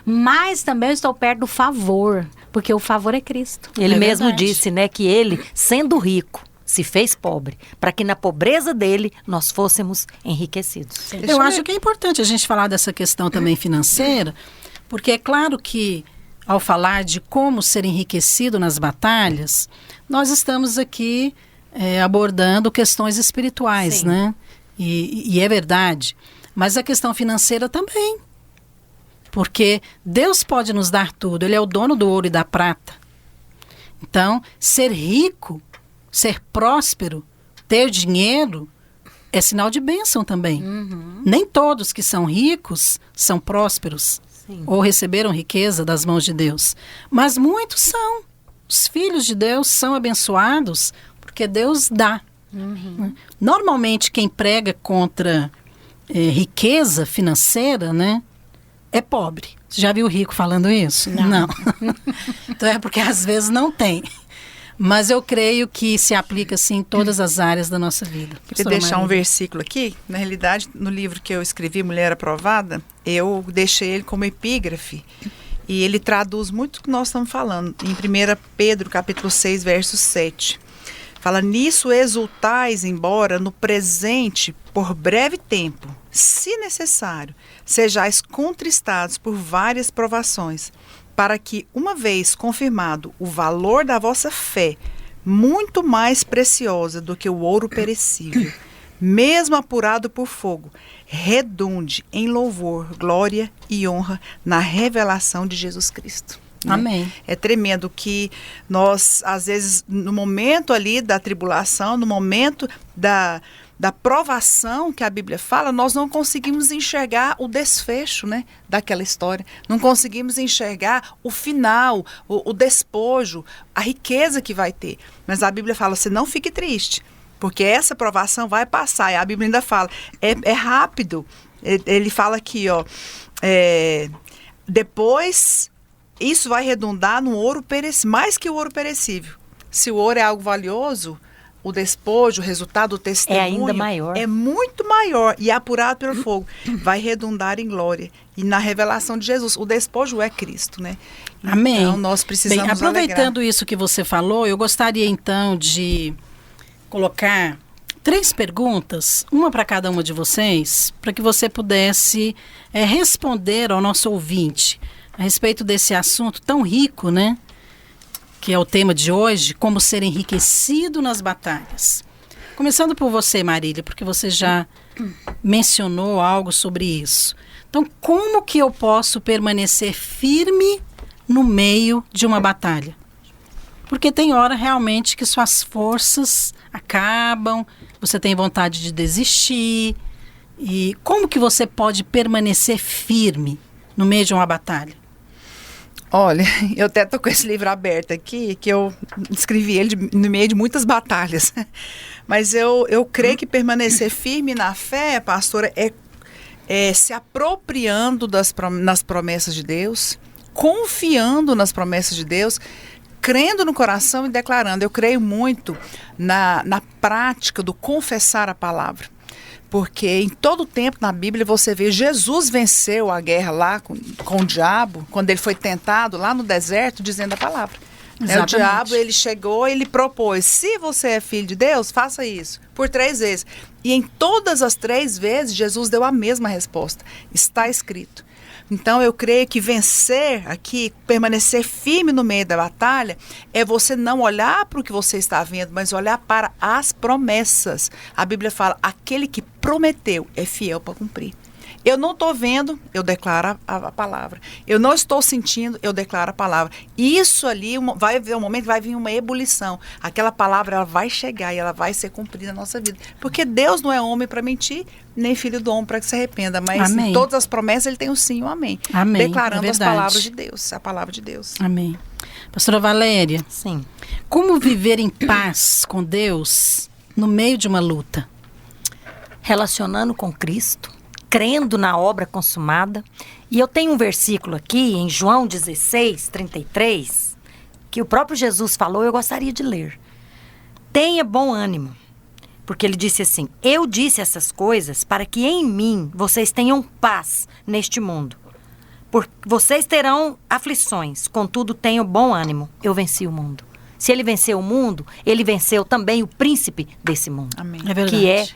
S3: mais também eu estou perto do favor, porque o favor é Cristo.
S4: Ele
S1: É
S4: mesmo
S1: verdade.
S4: disse, né, que ele, sendo rico, se fez pobre, para que na pobreza dele nós fôssemos enriquecidos.
S1: Eu acho que é importante a gente falar dessa questão também financeira, porque é claro que ao falar de como ser enriquecido nas batalhas, nós estamos aqui abordando questões espirituais,
S4: Sim.
S1: né? E é verdade. Mas a questão financeira também. Porque Deus pode nos dar tudo, Ele é o dono do ouro e da prata. Então, ser rico, ser próspero, ter dinheiro, é sinal de bênção também. Nem todos que são ricos são prósperos.
S4: Sim.
S1: Ou receberam riqueza das mãos de Deus. Mas muitos são. Os filhos de Deus são abençoados porque Deus dá. Normalmente quem prega contra riqueza financeira, né, é pobre. Você já viu o rico falando isso? Não. Então é porque às vezes não tem. Mas eu creio que se aplica assim em todas as áreas da nossa vida.
S2: Queria
S1: Pastora
S2: deixar um
S1: Marília.
S2: versículo aqui. Na realidade, no livro que eu escrevi, Mulher Aprovada, eu deixei ele como epígrafe. E ele traduz muito o que nós estamos falando. Em 1 Pedro, capítulo 6, verso 7. Fala, nisso exultais, embora no presente, por breve tempo, se necessário, sejais contristados por várias provações, para que, uma vez confirmado o valor da vossa fé, muito mais preciosa do que o ouro perecível, mesmo apurado por fogo, redunde em louvor, glória e honra na revelação de Jesus Cristo. Né?
S1: Amém.
S2: É tremendo que nós, às vezes, no momento ali da tribulação, no momento da provação que a Bíblia fala, nós não conseguimos enxergar o desfecho, né, daquela história. Não conseguimos enxergar o final, o despojo, a riqueza que vai ter. Mas a Bíblia fala, você não fique triste, porque essa provação vai passar. E a Bíblia ainda fala, é rápido. Ele fala aqui, ó, depois isso vai redundar no ouro perecível, mais que o ouro perecível. Se o ouro é algo valioso, o despojo, o resultado do testemunho
S4: É ainda maior.
S2: é muito maior e apurado pelo fogo. Vai redundar em glória. E na revelação de Jesus, o despojo é Cristo, né?
S1: Amém.
S2: Então, nós precisamos
S1: Bem, aproveitando isso que você falou, eu gostaria então de colocar 3 perguntas, uma para cada uma de vocês, para que você pudesse responder ao nosso ouvinte a respeito desse assunto tão rico, né? Que é o tema de hoje, como ser enriquecido nas batalhas. Começando por você, Marília, porque você já mencionou algo sobre isso. Então, como que eu posso permanecer firme no meio de uma batalha? Porque tem hora realmente que suas forças acabam, você tem vontade de desistir. E como que você pode permanecer firme no meio de uma batalha?
S2: Olha, eu até estou com esse livro aberto aqui, que eu escrevi ele no meio de muitas batalhas. Mas eu creio que permanecer firme na fé, pastora, é se apropriando nas promessas de Deus, confiando nas promessas de Deus, crendo no coração e declarando. Eu creio muito na prática do confessar a palavra. Porque em todo tempo na Bíblia você vê Jesus venceu a guerra lá com o diabo, quando ele foi tentado lá no deserto, dizendo a palavra. O diabo, ele chegou e ele propôs, se você é filho de Deus, faça isso, por 3 vezes. E em todas as 3 vezes, Jesus deu a mesma resposta. Está escrito. Então, eu creio que vencer aqui, permanecer firme no meio da batalha, é você não olhar para o que você está vendo, mas olhar para as promessas. A Bíblia fala, aquele que prometeu é fiel para cumprir. Eu não estou vendo, eu declaro a palavra. Eu não estou sentindo, eu declaro a palavra. Isso ali, vai haver um momento, vai vir uma ebulição. Aquela palavra, ela vai chegar e ela vai ser cumprida na nossa vida. Porque Deus não é homem para mentir, nem filho do homem para que se arrependa. Mas em todas as promessas, ele tem o sim e o amém.
S1: Amém.
S2: Declarando as palavras de Deus, a palavra de Deus.
S1: Amém. Pastora Valéria.
S4: Sim.
S1: Como viver em paz com Deus no meio de uma luta?
S4: Relacionando com Cristo, crendo na obra consumada. E eu tenho um versículo aqui, em João 16, 33, que o próprio Jesus falou, eu gostaria de ler. Tenha bom ânimo, porque ele disse assim: eu disse essas coisas para que em mim vocês tenham paz neste mundo. Vocês terão aflições, contudo tenham bom ânimo, eu venci o mundo. Se ele venceu o mundo, ele venceu também o príncipe desse mundo.
S2: Amém.
S1: É verdade.
S4: Que é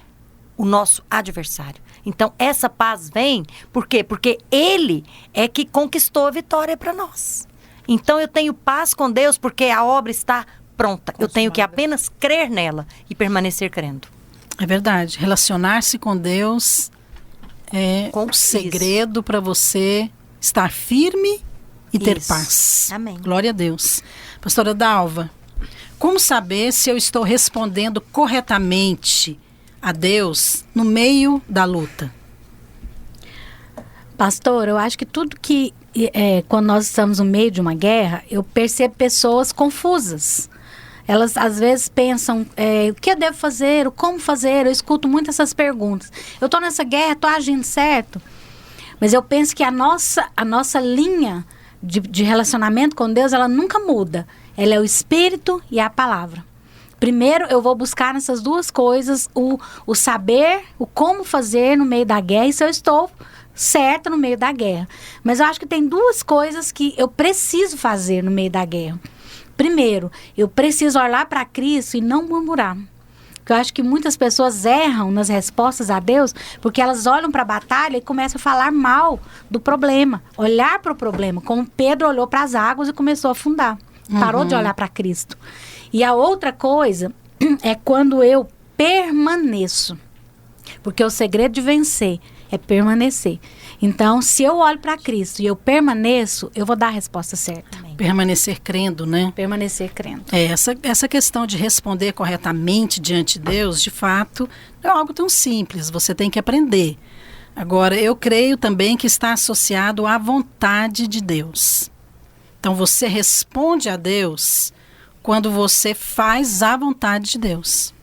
S4: o nosso adversário. Então, essa paz vem, por quê? Porque ele é que conquistou a vitória para nós. Então, eu tenho paz com Deus porque a obra está pronta. Eu tenho que apenas crer nela e permanecer crendo.
S1: É verdade. Relacionar-se com Deus é
S4: Com
S1: o segredo para você estar firme e ter
S4: Isso.
S1: paz.
S4: Amém.
S1: Glória a Deus. Pastora Dalva, como saber se eu estou respondendo corretamente a Deus no meio da luta?
S3: Pastor, eu acho que tudo que, quando nós estamos no meio de uma guerra, eu percebo pessoas confusas. Elas, às vezes, pensam, o que eu devo fazer, o como fazer? Eu escuto muito essas perguntas. Eu estou nessa guerra, estou agindo certo? Mas eu penso que a nossa linha de relacionamento com Deus, ela nunca muda. Ela é o Espírito e a palavra. Primeiro, eu vou buscar nessas duas coisas o saber, o como fazer no meio da guerra, e se eu estou certa no meio da guerra. Mas eu acho que tem duas coisas que eu preciso fazer no meio da guerra. Primeiro, eu preciso olhar para Cristo e não murmurar. Porque eu acho que muitas pessoas erram nas respostas a Deus, porque elas olham para a batalha e começam a falar mal do problema. Olhar para o problema, como Pedro olhou para as águas e começou a afundar. Parou de olhar para Cristo. E a outra coisa é quando eu permaneço. Porque o segredo de vencer é permanecer. Então, se eu olho para Cristo e eu permaneço, eu vou dar a resposta certa.
S4: Amém.
S1: Permanecer crendo, né?
S3: Permanecer crendo.
S1: Essa questão de responder corretamente diante de Deus, de fato, não é algo tão simples. Você tem que aprender. Agora, eu creio também que está associado à vontade de Deus. Então, você responde a Deus quando você faz a vontade de Deus.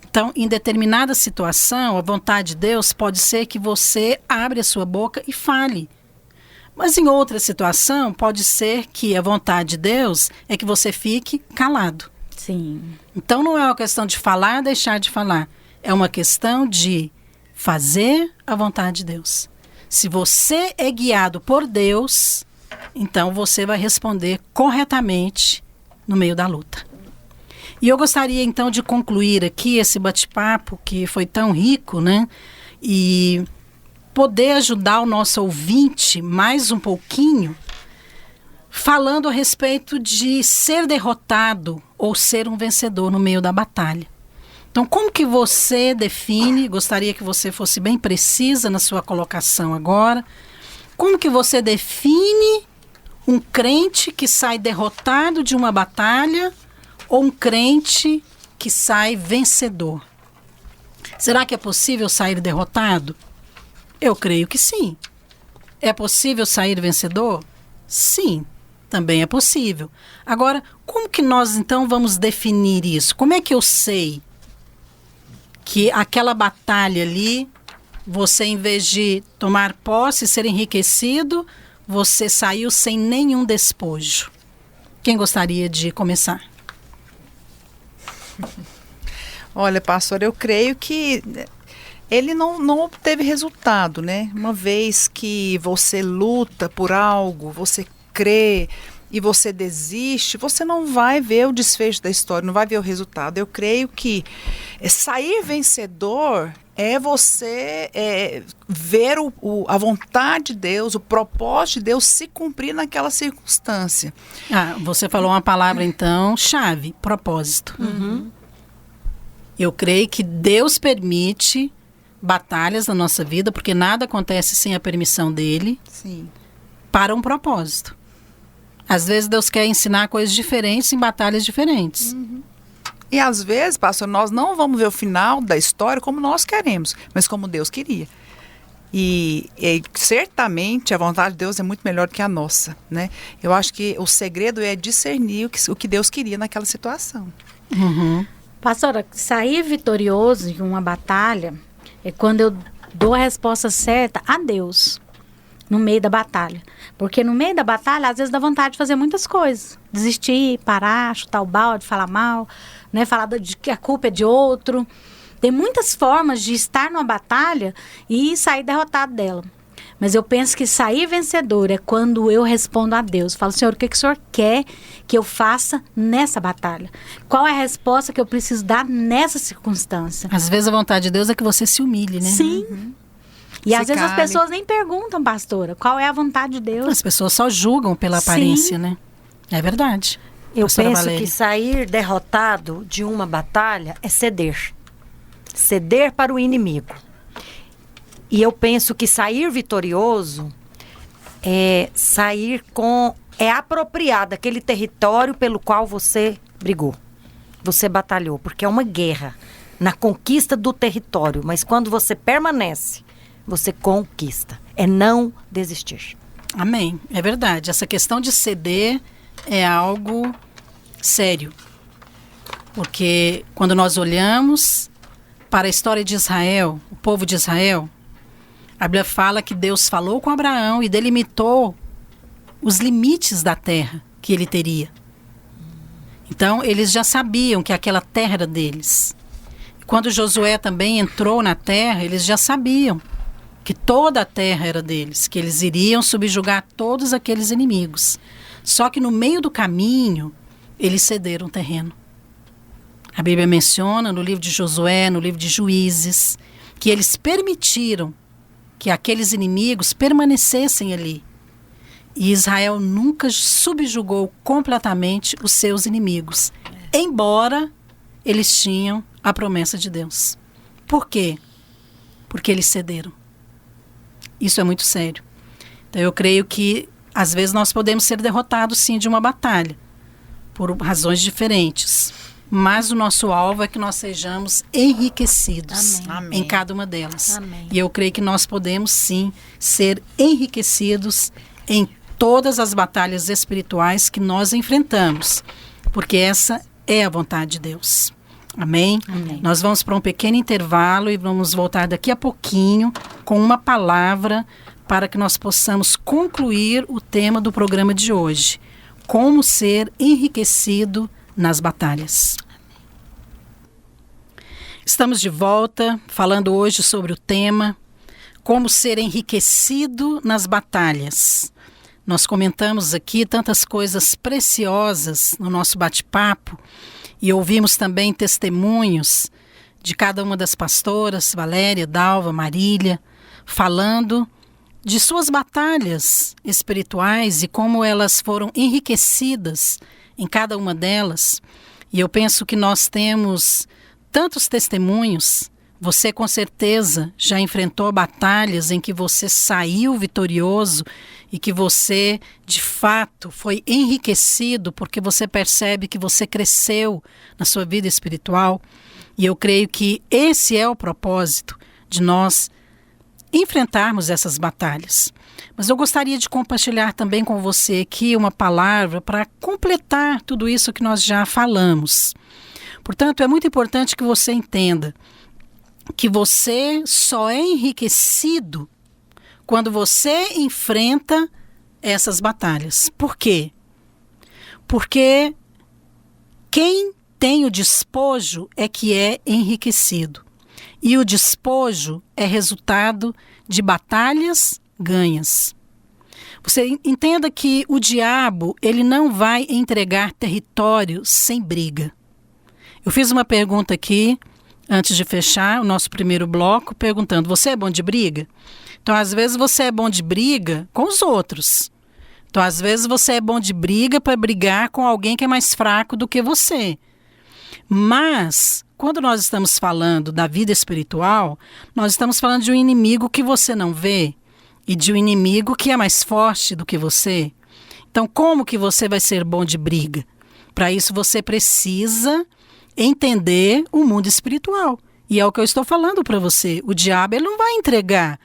S1: Então, em determinada situação, a vontade de Deus pode ser que você abra a sua boca e fale. Mas em outra situação, pode ser que a vontade de Deus é que você fique calado.
S3: Sim.
S1: Então, não é uma questão de falar, deixar de falar. É uma questão de fazer a vontade de Deus. Se você é guiado por Deus, então você vai responder corretamente no meio da luta. E eu gostaria, então, de concluir aqui esse bate-papo que foi tão rico, né? E poder ajudar o nosso ouvinte mais um pouquinho, falando a respeito de ser derrotado ou ser um vencedor no meio da batalha. Então, como que você define, gostaria que você fosse bem precisa na sua colocação agora, como que você define um crente que sai derrotado de uma batalha ou um crente que sai vencedor? Será que é possível sair derrotado? Eu creio que sim. É possível sair vencedor? Sim, também é possível. Agora, como que nós então vamos definir isso? Como é que eu sei que aquela batalha ali, você em vez de tomar posse e ser enriquecido, você saiu sem nenhum despojo? Quem gostaria de começar?
S2: Olha, pastor, eu creio que ele não obteve resultado, né? Uma vez que você luta por algo, você crê e você desiste, você não vai ver o desfecho da história, não vai ver o resultado. Eu creio que sair vencedor é você ver a vontade de Deus, o propósito de Deus se cumprir naquela circunstância.
S1: Você falou uma palavra, então, chave, propósito.
S4: Uhum.
S1: Eu creio que Deus permite batalhas na nossa vida, porque nada acontece sem a permissão dele,
S2: Sim.
S1: para um propósito. Às vezes Deus quer ensinar coisas diferentes em batalhas diferentes.
S2: E às vezes, pastor, nós não vamos ver o final da história como nós queremos, mas como Deus queria. E certamente a vontade de Deus é muito melhor do que a nossa, né? Eu acho que o segredo é discernir o que Deus queria naquela situação.
S1: Uhum.
S3: Pastora, sair vitorioso em uma batalha é quando eu dou a resposta certa a Deus. no meio da batalha. Porque no meio da batalha, às vezes dá vontade de fazer muitas coisas. Desistir, parar, chutar o balde, falar mal, né? Falar de que a culpa é de outro. Tem muitas formas de estar numa batalha e sair derrotado dela. Mas eu penso que sair vencedor é quando eu respondo a Deus. Falo, Senhor, o que o Senhor quer que eu faça nessa batalha? Qual é a resposta que eu preciso dar nessa circunstância?
S1: Às vezes a vontade de Deus é que você se humilhe, né?
S3: Sim. E às vezes as pessoas nem perguntam, pastora, qual é a vontade de Deus?
S1: As pessoas só julgam pela aparência, né? É verdade.
S4: Eu
S1: Pastora
S4: penso
S1: Valéria.
S4: que sair derrotado de uma batalha é ceder. Ceder para o inimigo. E eu penso que sair vitorioso é sair com... é apropriar daquele território pelo qual você brigou. Você batalhou, porque é uma guerra na conquista do território. Mas quando você permanece, você conquista. É não desistir.
S1: Amém. É verdade. Essa questão de ceder é algo sério. Porque quando nós olhamos para a história de Israel, o povo de Israel, a Bíblia fala que Deus falou com Abraão e delimitou os limites da terra que ele teria. Então, eles já sabiam que aquela terra era deles. Quando Josué também entrou na terra, eles já sabiam que toda a terra era deles, que eles iriam subjugar todos aqueles inimigos. Só que no meio do caminho, eles cederam terreno. A Bíblia menciona no livro de Josué, no livro de Juízes, que eles permitiram que aqueles inimigos permanecessem ali. E Israel nunca subjugou completamente os seus inimigos, embora eles tinham a promessa de Deus. Por quê? Porque eles cederam. Isso é muito sério. Então eu creio que às vezes nós podemos ser derrotados sim de uma batalha, por razões diferentes. Mas o nosso alvo é que nós sejamos enriquecidos
S2: Amém.
S1: em cada uma delas.
S3: Amém.
S1: E eu creio que nós podemos sim ser enriquecidos em todas as batalhas espirituais que nós enfrentamos, porque essa é a vontade de Deus. Amém?
S3: Amém.
S1: Nós vamos para um pequeno intervalo e vamos voltar daqui a pouquinho com uma palavra para que nós possamos concluir o tema do programa de hoje. Como ser enriquecido nas batalhas. Estamos de volta falando hoje sobre o tema como ser enriquecido nas batalhas. Nós comentamos aqui tantas coisas preciosas no nosso bate-papo e ouvimos também testemunhos de cada uma das pastoras, Valéria, Dalva, Marília, falando de suas batalhas espirituais e como elas foram enriquecidas em cada uma delas. E eu penso que nós temos tantos testemunhos. Você com certeza já enfrentou batalhas em que você saiu vitorioso e que você de fato foi enriquecido porque você percebe que você cresceu na sua vida espiritual. E eu creio que esse é o propósito de nós enfrentarmos essas batalhas. Mas eu gostaria de compartilhar também com você aqui uma palavra para completar tudo isso que nós já falamos. Portanto, é muito importante que você entenda que você só é enriquecido quando você enfrenta essas batalhas. Por quê? Porque quem tem o despojo é que é enriquecido. E o despojo é resultado de batalhas ganhas. Você entenda que o diabo, ele não vai entregar território sem briga. Eu fiz uma pergunta aqui, antes de fechar o nosso primeiro bloco, perguntando, você é bom de briga? Então, às vezes, você é bom de briga com os outros. Então, às vezes, você é bom de briga para brigar com alguém que é mais fraco do que você. Mas, quando nós estamos falando da vida espiritual, nós estamos falando de um inimigo que você não vê e de um inimigo que é mais forte do que você. Então, como que você vai ser bom de briga? Para isso, você precisa entender o mundo espiritual. E é o que eu estou falando para você. O diabo, ele não vai entregar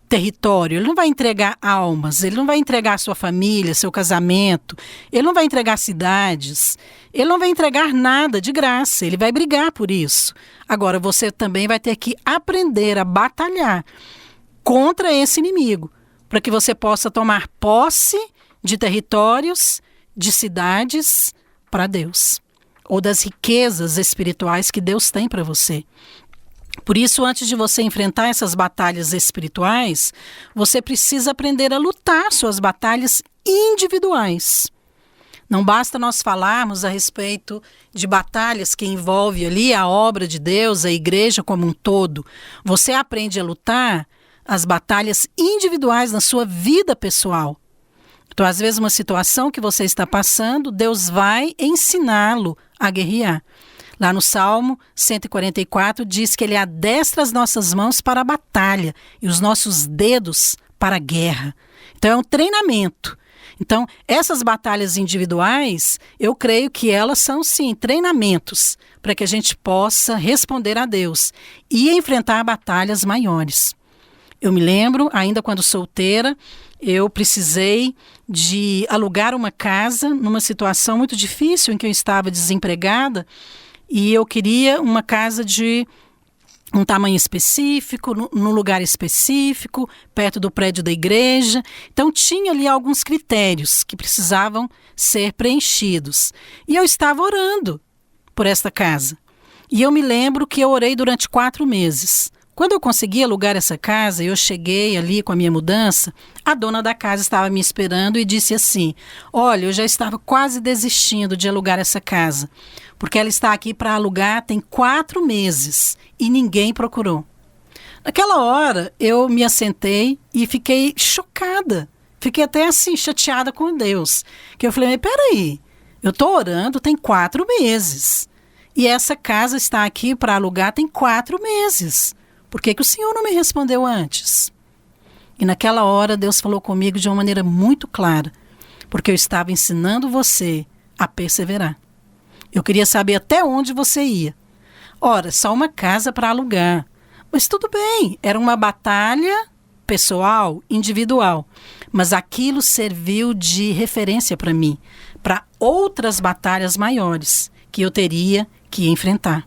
S1: território, ele não vai entregar almas, ele não vai entregar sua família, seu casamento, ele não vai entregar cidades, ele não vai entregar nada de graça, ele vai brigar por isso. Agora, você também vai ter que aprender a batalhar contra esse inimigo, para que você possa tomar posse de territórios, de cidades para Deus, ou das riquezas espirituais que Deus tem para você. Por isso, antes de você enfrentar essas batalhas espirituais, você precisa aprender a lutar suas batalhas individuais. Não basta nós falarmos a respeito de batalhas que envolvem ali a obra de Deus, a igreja como um todo. Você aprende a lutar as batalhas individuais na sua vida pessoal. Então, às vezes, uma situação que você está passando, Deus vai ensiná-lo a guerrear. Lá no Salmo 144 diz que Ele adestra as nossas mãos para a batalha e os nossos dedos para a guerra. Então é um treinamento. Então essas batalhas individuais, eu creio que elas são sim treinamentos para que a gente possa responder a Deus e enfrentar batalhas maiores. Eu me lembro, ainda quando solteira, eu precisei de alugar uma casa numa situação muito difícil em que eu estava desempregada. E eu queria uma casa de um tamanho específico, num lugar específico, perto do prédio da igreja. Então tinha ali alguns critérios que precisavam ser preenchidos. E eu estava orando por esta casa. E eu me lembro que eu orei durante 4 meses. Quando eu consegui alugar essa casa, eu cheguei ali com a minha mudança, a dona da casa estava me esperando e disse assim: olha, eu já estava quase desistindo de alugar essa casa, porque ela está aqui para alugar tem 4 meses e ninguém procurou. Naquela hora, eu me assentei e fiquei chocada. Fiquei até assim, chateada com Deus. Que eu falei, mas peraí, eu estou orando tem 4 meses. E essa casa está aqui para alugar tem 4 meses. Por que o Senhor não me respondeu antes? E naquela hora Deus falou comigo de uma maneira muito clara, porque eu estava ensinando você a perseverar. Eu queria saber até onde você ia. Ora, só uma casa para alugar. Mas tudo bem, era uma batalha pessoal, individual. Mas aquilo serviu de referência para mim, para outras batalhas maiores que eu teria que enfrentar.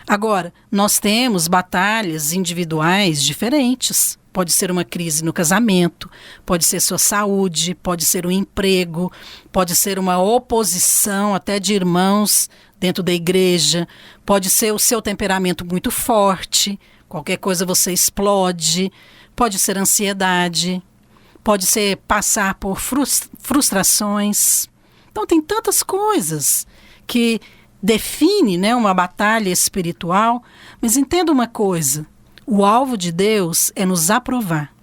S1: Agora, nós temos batalhas individuais diferentes. Pode ser uma crise no casamento, pode ser sua saúde, pode ser um emprego, pode ser uma oposição até de irmãos dentro da igreja, pode ser o seu temperamento muito forte, qualquer coisa você explode, pode ser ansiedade, pode ser passar por frustrações. Então tem tantas coisas que define, né, uma batalha espiritual, mas entenda uma coisa, o alvo de Deus é nos aprovar.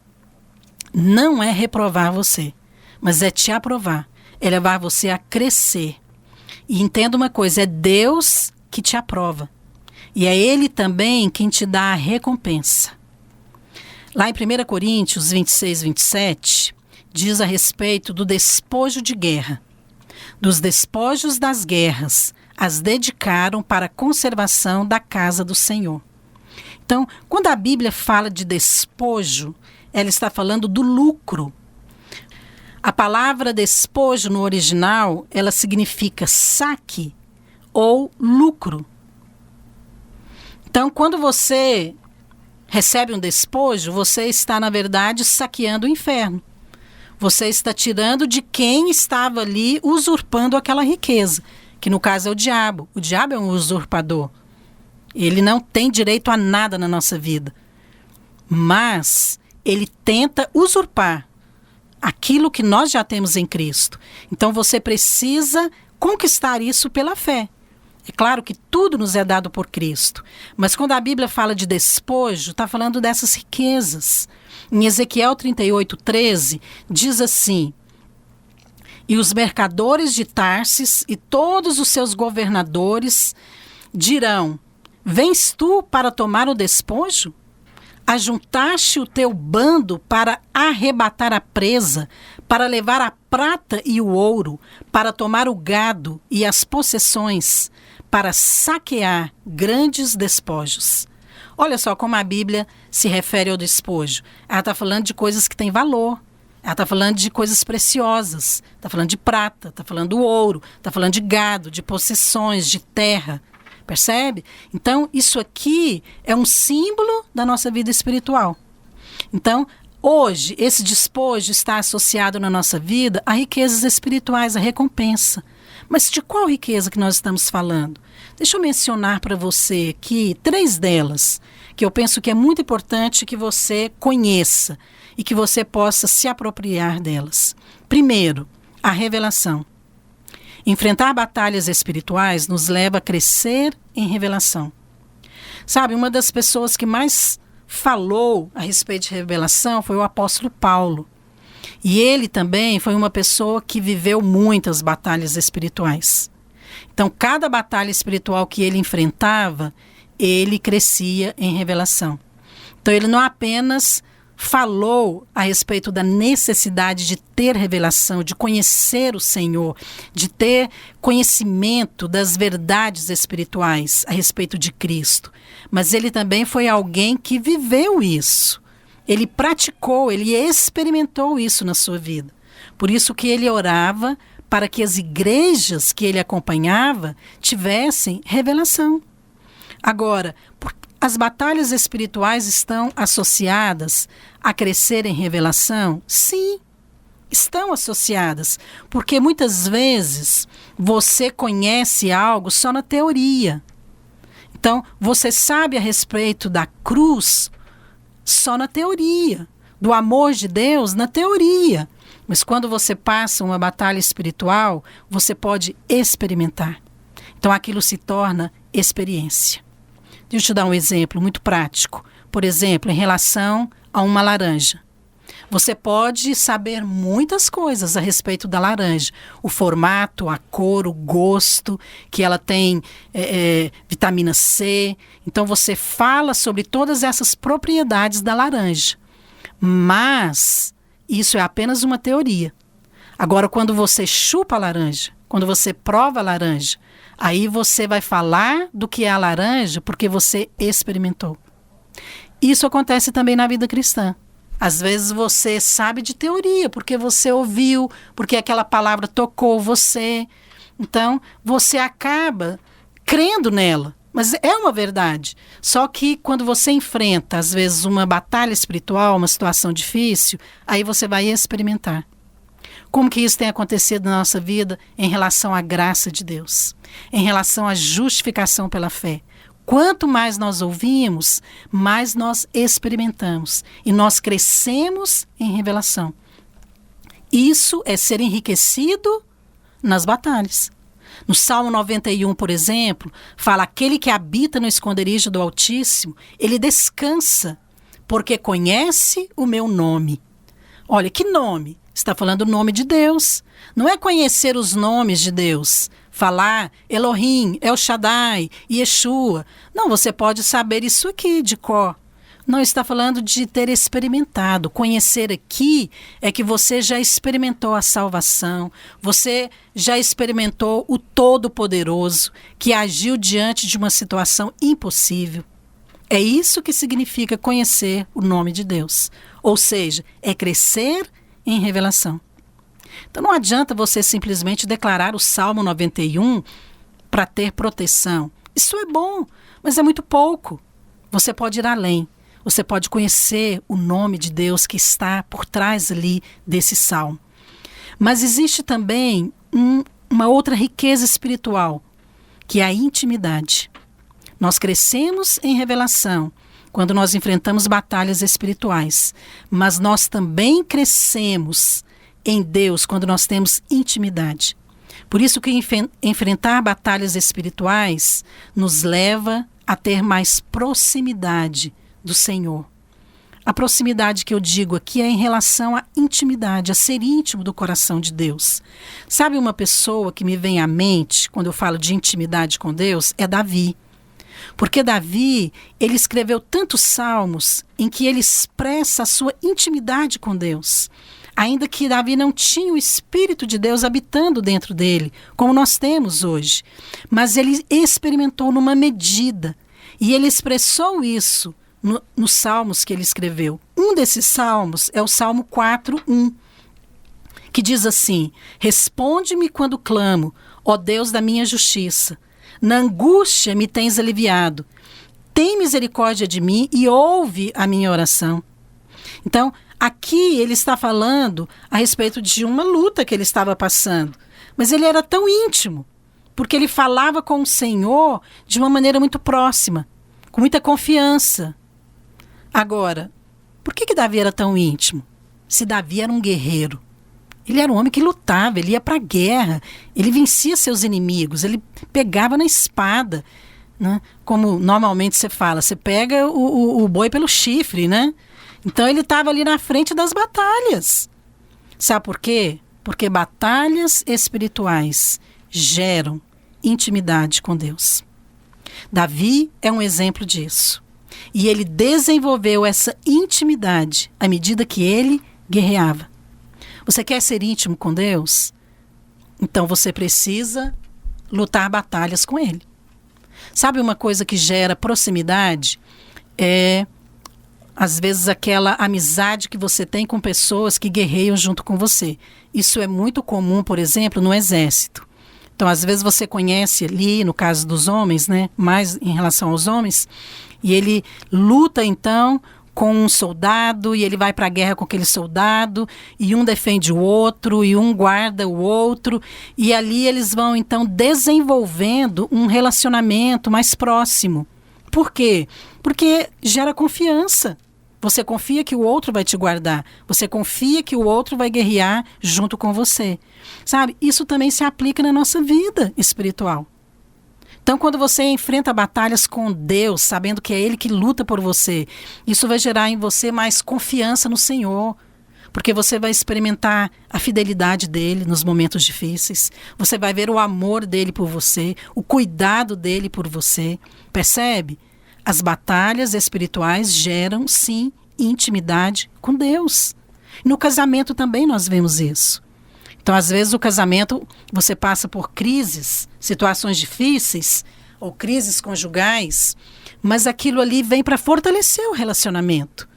S1: Não é reprovar você, mas é te aprovar, é levar você a crescer. E entenda uma coisa, é Deus que te aprova. E é Ele também quem te dá a recompensa. Lá em 1 Coríntios 26, 27, diz a respeito do despojo de guerra. Dos despojos das guerras, as dedicaram para a conservação da casa do Senhor. Então, quando a Bíblia fala de despojo, ela está falando do lucro. A palavra despojo no original, ela significa saque ou lucro. Então, quando você recebe um despojo, você está, na verdade, saqueando o inferno. Você está tirando de quem estava ali usurpando aquela riqueza, que no caso é o diabo. O diabo é um usurpador. Ele não tem direito a nada na nossa vida. Mas ele tenta usurpar aquilo que nós já temos em Cristo. Então você precisa conquistar isso pela fé. É claro que tudo nos é dado por Cristo. Mas quando a Bíblia fala de despojo, está falando dessas riquezas. Em Ezequiel 38, 13, diz assim: e os mercadores de Tarsis e todos os seus governadores dirão: vens tu para tomar o despojo? Ajuntaste o teu bando para arrebatar a presa, para levar a prata e o ouro, para tomar o gado e as possessões, para saquear grandes despojos. Olha só como a Bíblia se refere ao despojo. Ela está falando de coisas que têm valor. Ela está falando de coisas preciosas. Está falando de prata, está falando do ouro, está falando de gado, de possessões, de terra. Percebe? Então, isso aqui é um símbolo da nossa vida espiritual. Então, Hoje, esse despojo está associado na nossa vida a riquezas espirituais, a recompensa. Mas de qual riqueza que nós estamos falando? Deixa eu mencionar para você aqui 3 delas, que eu penso que é muito importante que você conheça e que você possa se apropriar delas. Primeiro, a revelação. Enfrentar batalhas espirituais nos leva a crescer em revelação. Sabe, uma das pessoas que mais falou a respeito de revelação foi o apóstolo Paulo. E ele também foi uma pessoa que viveu muitas batalhas espirituais. Então, cada batalha espiritual que ele enfrentava, ele crescia em revelação. Então, ele não apenas falou a respeito da necessidade de ter revelação, de conhecer o Senhor, de ter conhecimento das verdades espirituais a respeito de Cristo. Mas ele também foi alguém que viveu isso. Ele praticou, ele experimentou isso na sua vida. Por isso que ele orava para que as igrejas que ele acompanhava tivessem revelação. Agora, as batalhas espirituais estão associadas a crescer em revelação? Sim, estão associadas. Porque muitas vezes você conhece algo só na teoria. Então, você sabe a respeito da cruz só na teoria, do amor de Deus na teoria. Mas quando você passa uma batalha espiritual, você pode experimentar. Então, aquilo se torna experiência. Deixa eu te dar um exemplo muito prático. Por exemplo, em relação a uma laranja. Você pode saber muitas coisas a respeito da laranja. O formato, a cor, o gosto, que ela tem vitamina C. Então, você fala sobre todas essas propriedades da laranja. Mas isso é apenas uma teoria. Agora, quando você chupa a laranja, quando você prova a laranja, aí você vai falar do que é a laranja porque você experimentou. Isso acontece também na vida cristã. Às vezes você sabe de teoria, porque você ouviu, porque aquela palavra tocou você. Então, você acaba crendo nela. Mas é uma verdade. Só que quando você enfrenta, às vezes, uma batalha espiritual, uma situação difícil, aí você vai experimentar. Como que isso tem acontecido na nossa vida em relação à graça de Deus, em relação à justificação pela fé? Quanto mais nós ouvimos, mais nós experimentamos e nós crescemos em revelação. Isso é ser enriquecido nas batalhas. No Salmo 91, por exemplo, fala: aquele que habita no esconderijo do Altíssimo, ele descansa, porque conhece o meu nome. Olha, que nome? Está falando o nome de Deus. Não é conhecer os nomes de Deus, falar Elohim, El Shaddai, Yeshua. Não, você pode saber isso aqui de cor. Não, está falando de ter experimentado. Conhecer aqui é que você já experimentou a salvação, você já experimentou o Todo-Poderoso, que agiu diante de uma situação impossível. É isso que significa conhecer o nome de Deus. Ou seja, é crescer em revelação. Então não adianta você simplesmente declarar o Salmo 91 para ter proteção. Isso é bom, mas é muito pouco. Você pode ir além. Você pode conhecer o nome de Deus que está por trás ali desse salmo. Mas existe também uma outra riqueza espiritual, que é a intimidade. Nós crescemos em revelação quando nós enfrentamos batalhas espirituais, mas nós também crescemos em Deus quando nós temos intimidade. Por isso que enfrentar batalhas espirituais nos leva a ter mais proximidade do Senhor. A proximidade que eu digo aqui é em relação à intimidade, a ser íntimo do coração de Deus. Sabe, uma pessoa que me vem à mente quando eu falo de intimidade com Deus é Davi. Porque Davi, ele escreveu tantos salmos em que ele expressa a sua intimidade com Deus. Ainda que Davi não tinha o Espírito de Deus habitando dentro dele, como nós temos hoje. Mas ele experimentou numa medida. E ele expressou isso nos salmos que ele escreveu. Um desses salmos é o Salmo 4:1, que diz assim: responde-me quando clamo, ó Deus da minha justiça. Na angústia me tens aliviado. Tem misericórdia de mim e ouve a minha oração. Então, Aqui ele está falando a respeito de uma luta que ele estava passando. Mas ele era tão íntimo, porque ele falava com o Senhor de uma maneira muito próxima, com muita confiança. Agora, por que Davi era tão íntimo? Se Davi era um guerreiro, ele era um homem que lutava, ele ia para a guerra, ele vencia seus inimigos, ele pegava na espada, né? Como normalmente você fala, você pega o boi pelo chifre, né? Então ele estava ali na frente das batalhas. Sabe por quê? Porque batalhas espirituais geram intimidade com Deus. Davi é um exemplo disso. E ele desenvolveu essa intimidade à medida que ele guerreava. Você quer ser íntimo com Deus? Então você precisa lutar batalhas com Ele. Sabe uma coisa que gera proximidade? É, às vezes, aquela amizade que você tem com pessoas que guerreiam junto com você. Isso é muito comum, por exemplo, no exército. Então, às vezes você conhece ali, no caso dos homens, né, mais em relação aos homens, e ele luta, então, com um soldado, e ele vai para a guerra com aquele soldado, e um defende o outro, e um guarda o outro, e ali eles vão, então, desenvolvendo um relacionamento mais próximo. Por quê? Porque gera confiança. Você confia que o outro vai te guardar. Você confia que o outro vai guerrear junto com você. Sabe? Isso também se aplica na nossa vida espiritual. Então, quando você enfrenta batalhas com Deus, sabendo que é Ele que luta por você, isso vai gerar em você mais confiança no Senhor. Porque você vai experimentar a fidelidade dEle nos momentos difíceis. Você vai ver o amor dEle por você, o cuidado dEle por você. Percebe? As batalhas espirituais geram, sim, intimidade com Deus. No casamento também nós vemos isso. Então, às vezes, o casamento, você passa por crises, situações difíceis, ou crises conjugais, mas aquilo ali vem para fortalecer o relacionamento.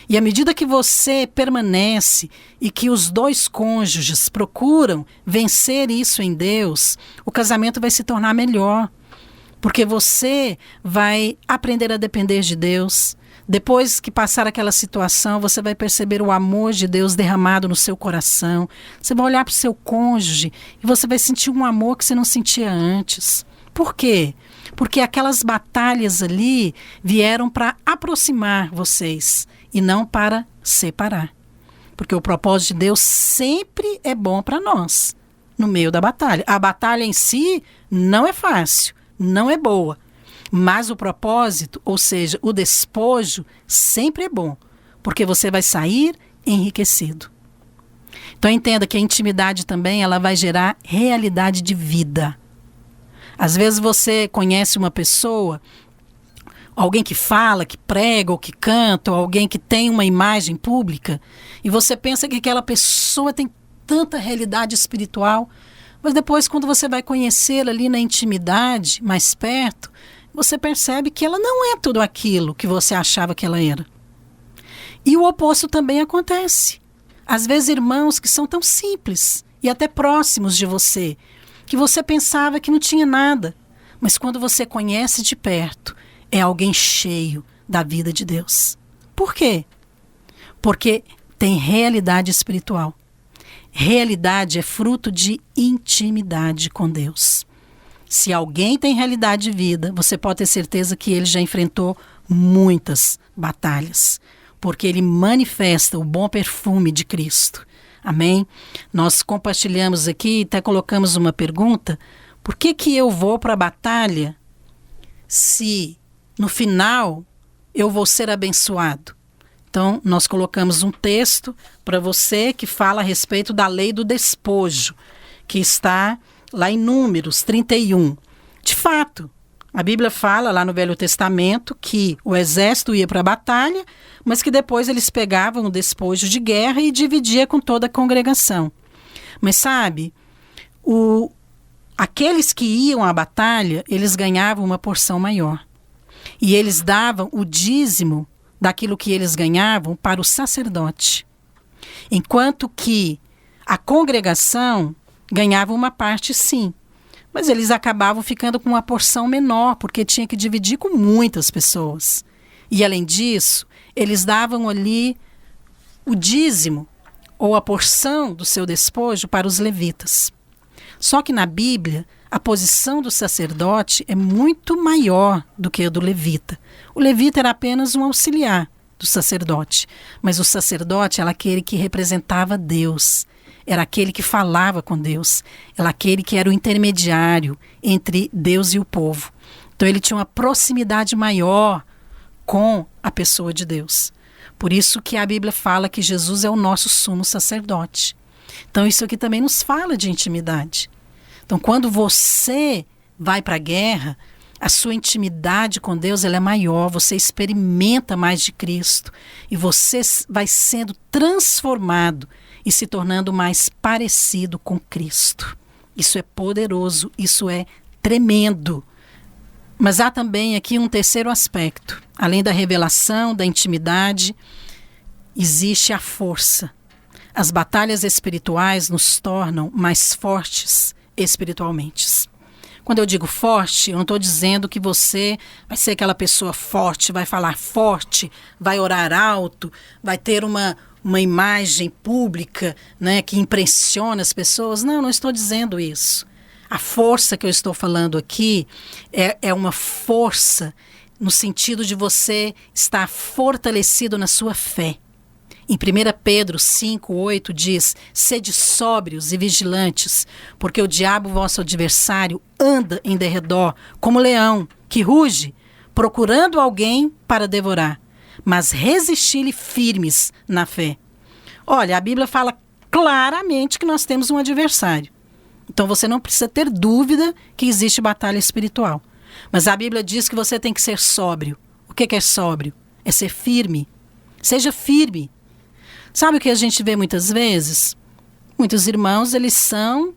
S1: E à medida que você permanece e que os dois cônjuges procuram vencer isso em Deus, o casamento vai se tornar melhor. Porque você vai aprender a depender de Deus. Depois que passar aquela situação, você vai perceber o amor de Deus derramado no seu coração. Você vai olhar para o seu cônjuge e você vai sentir um amor que você não sentia antes. Por quê? Porque aquelas batalhas ali vieram para aproximar vocês e não para separar. Porque o propósito de Deus sempre é bom para nós, no meio da batalha. A batalha em si não é fácil, não é boa. Mas o propósito, ou seja, o despojo, sempre é bom, porque você vai sair enriquecido. Então entenda que a intimidade também ela vai gerar realidade de vida. Às vezes você conhece uma pessoa, alguém que fala, que prega ou que canta, ou alguém que tem uma imagem pública, e você pensa que aquela pessoa tem tanta realidade espiritual, mas depois quando você vai conhecê-la ali na intimidade, mais perto, você percebe que ela não é tudo aquilo que você achava que ela era. E o oposto também acontece. Às vezes irmãos que são tão simples e até próximos de você, que você pensava que não tinha nada, mas quando você conhece de perto, é alguém cheio da vida de Deus. Por quê? Porque tem realidade espiritual. Realidade é fruto de intimidade com Deus. Se alguém tem realidade de vida, você pode ter certeza que ele já enfrentou muitas batalhas, porque ele manifesta o bom perfume de Cristo. Amém? Nós compartilhamos aqui, até colocamos uma pergunta: por que eu vou para a batalha se no final eu vou ser abençoado? Então, nós colocamos um texto para você que fala a respeito da lei do despojo, que está lá em Números 31. De fato, a Bíblia fala lá no Velho Testamento que o exército ia para a batalha, mas que depois eles pegavam o despojo de guerra e dividia com toda a congregação. Mas sabe, aqueles que iam à batalha, eles ganhavam uma porção maior. E eles davam o dízimo daquilo que eles ganhavam para o sacerdote. Enquanto que a congregação ganhava uma parte, sim, mas eles acabavam ficando com uma porção menor, porque tinha que dividir com muitas pessoas. E além disso, eles davam ali o dízimo ou a porção do seu despojo para os levitas. Só que na Bíblia, a posição do sacerdote é muito maior do que a do levita. O levita era apenas um auxiliar do sacerdote, mas o sacerdote era aquele que representava Deus, era aquele que falava com Deus, era aquele que era o intermediário entre Deus e o povo. Então ele tinha uma proximidade maior com a pessoa de Deus. Por isso que a Bíblia fala que Jesus é o nosso sumo sacerdote. Então isso aqui também nos fala de intimidade. Então quando você vai para a guerra, a sua intimidade com Deus ela é maior, você experimenta mais de Cristo e você vai sendo transformado e se tornando mais parecido com Cristo. Isso é poderoso, isso é tremendo. Mas há também aqui um terceiro aspecto. Além da revelação, da intimidade, existe a força. As batalhas espirituais nos tornam mais fortes espiritualmente. Quando eu digo forte, eu não estou dizendo que você vai ser aquela pessoa forte, vai falar forte, vai orar alto, vai ter uma imagem pública, né, que impressiona as pessoas. Não estou dizendo isso. A força que eu estou falando aqui é uma força no sentido de você estar fortalecido na sua fé. Em 1 Pedro 5:8 diz: sede sóbrios e vigilantes, porque o diabo, vosso adversário, anda em derredor como leão, que ruge, procurando alguém para devorar, mas resisti-lhe firmes na fé. Olha, a Bíblia fala claramente que nós temos um adversário. Então você não precisa ter dúvida que existe batalha espiritual. Mas a Bíblia diz que você tem que ser sóbrio. O que é sóbrio? É ser firme. Seja firme. Sabe o que a gente vê muitas vezes? Muitos irmãos, eles são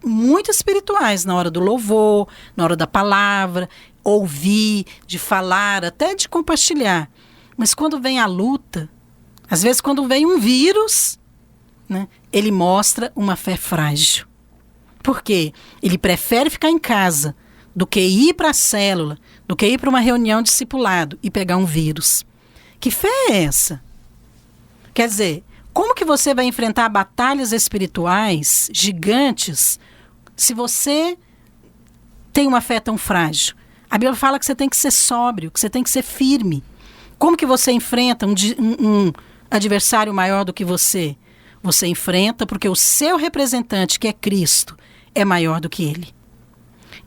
S1: muito espirituais na hora do louvor, na hora da palavra, ouvir, de falar, até de compartilhar. Mas quando vem a luta, às vezes quando vem um vírus, né, ele mostra uma fé frágil. Por quê? Ele prefere ficar em casa do que ir para a célula, do que ir para uma reunião de discipulado e pegar um vírus. Que fé é essa? Quer dizer, como que você vai enfrentar batalhas espirituais gigantes se você tem uma fé tão frágil? A Bíblia fala que você tem que ser sóbrio, que você tem que ser firme. Como que você enfrenta um adversário maior do que você? Você enfrenta porque o seu representante, que é Cristo, é maior do que ele.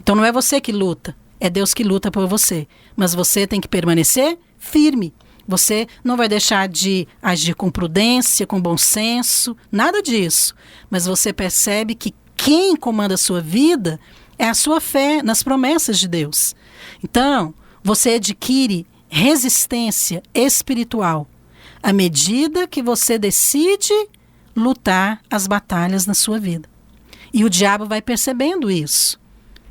S1: Então não é você que luta, é Deus que luta por você. Mas você tem que permanecer firme. Você não vai deixar de agir com prudência, com bom senso, nada disso. Mas você percebe que quem comanda a sua vida é a sua fé nas promessas de Deus. Então, você adquire resistência espiritual à medida que você decide lutar as batalhas na sua vida. E o diabo vai percebendo isso.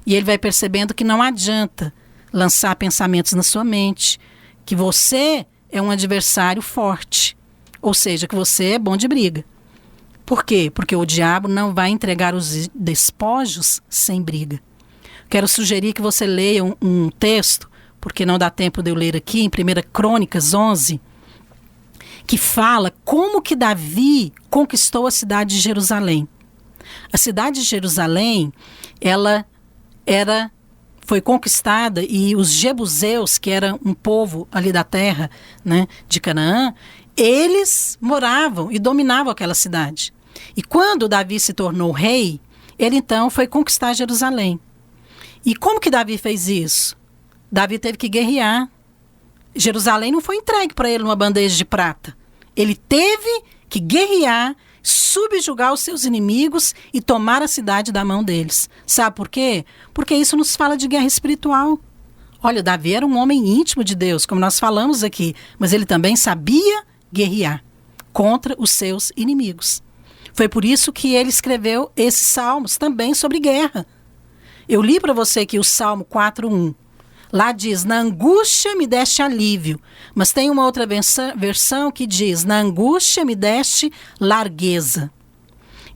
S1: E ele vai percebendo que não adianta lançar pensamentos na sua mente, que você é um adversário forte, ou seja, que você é bom de briga. Por quê? Porque o diabo não vai entregar os despojos sem briga. Quero sugerir que você leia um texto, porque não dá tempo de eu ler aqui, em 1 Crônicas 11, que fala como que Davi conquistou a cidade de Jerusalém. A cidade de Jerusalém, ela foi conquistada e os jebuseus, que eram um povo ali da terra, né, de Canaã, eles moravam e dominavam aquela cidade. E quando Davi se tornou rei, ele então foi conquistar Jerusalém. E como que Davi fez isso? Davi teve que guerrear. Jerusalém não foi entregue para ele numa bandeja de prata. Ele teve que guerrear, subjugar os seus inimigos e tomar a cidade da mão deles. Sabe por quê? Porque isso nos fala de guerra espiritual. Olha, Davi era um homem íntimo de Deus, como nós falamos aqui, mas ele também sabia guerrear contra os seus inimigos. Foi por isso que ele escreveu esses salmos também sobre guerra. Eu li para você aqui o Salmo 4:1. Lá diz: na angústia me deste alívio. Mas tem uma outra versão que diz: na angústia me deste largueza.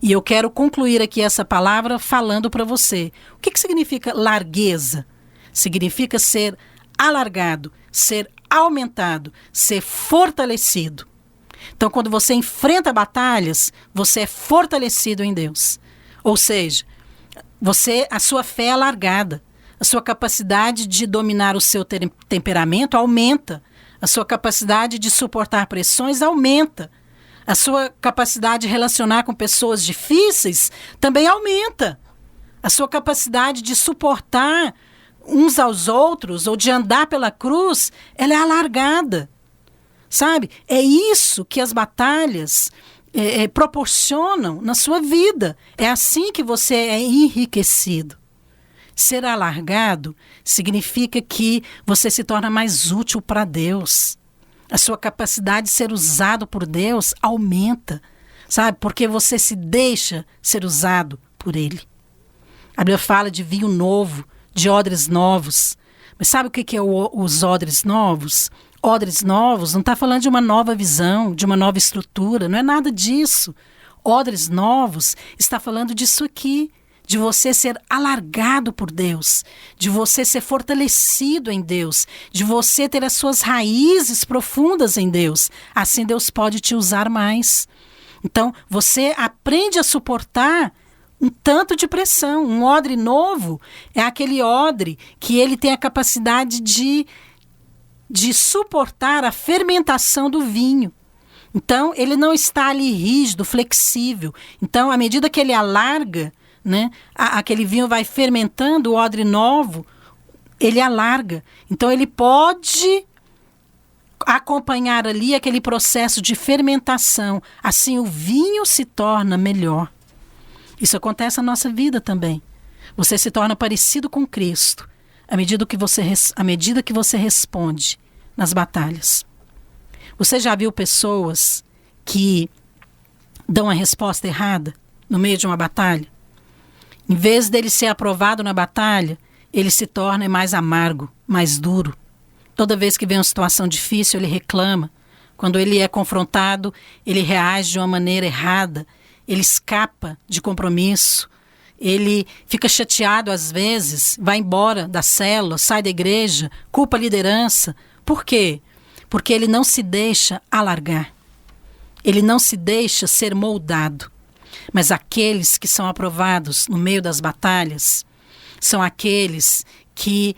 S1: E eu quero concluir aqui essa palavra falando para você. O que significa largueza? Significa ser alargado, ser aumentado, ser fortalecido. Então, quando você enfrenta batalhas, você é fortalecido em Deus. Ou seja, a sua fé é alargada. A sua capacidade de dominar o seu temperamento aumenta. A sua capacidade de suportar pressões aumenta. A sua capacidade de relacionar com pessoas difíceis também aumenta. A sua capacidade de suportar uns aos outros ou de andar pela cruz, ela é alargada. Sabe? É isso que as batalhas proporcionam na sua vida. É assim que você é enriquecido. Ser alargado significa que você se torna mais útil para Deus. A sua capacidade de ser usado por Deus aumenta, sabe? Porque você se deixa ser usado por Ele. A Bíblia fala de vinho novo, de odres novos. Mas sabe o que é os odres novos? Odres novos não está falando de uma nova visão, de uma nova estrutura, não é nada disso. Odres novos está falando disso aqui, de você ser alargado por Deus, de você ser fortalecido em Deus, de você ter as suas raízes profundas em Deus. Assim Deus pode te usar mais. Então, você aprende a suportar um tanto de pressão. Um odre novo é aquele odre que ele tem a capacidade de suportar a fermentação do vinho. Então, ele não está ali rígido, flexível. Então, à medida que ele alarga, né, aquele vinho vai fermentando, o odre novo, ele alarga. Então, ele pode acompanhar ali aquele processo de fermentação. Assim, o vinho se torna melhor. Isso acontece na nossa vida também. Você se torna parecido com Cristo à medida que você responde nas batalhas. Você já viu pessoas que dão a resposta errada no meio de uma batalha? Em vez dele ser aprovado na batalha, ele se torna mais amargo, mais duro. Toda vez que vem uma situação difícil, ele reclama. Quando ele é confrontado, ele reage de uma maneira errada. Ele escapa de compromisso. Ele fica chateado às vezes, vai embora da célula, sai da igreja, culpa a liderança. Por quê? Porque ele não se deixa alargar. Ele não se deixa ser moldado. Mas aqueles que são aprovados no meio das batalhas são aqueles que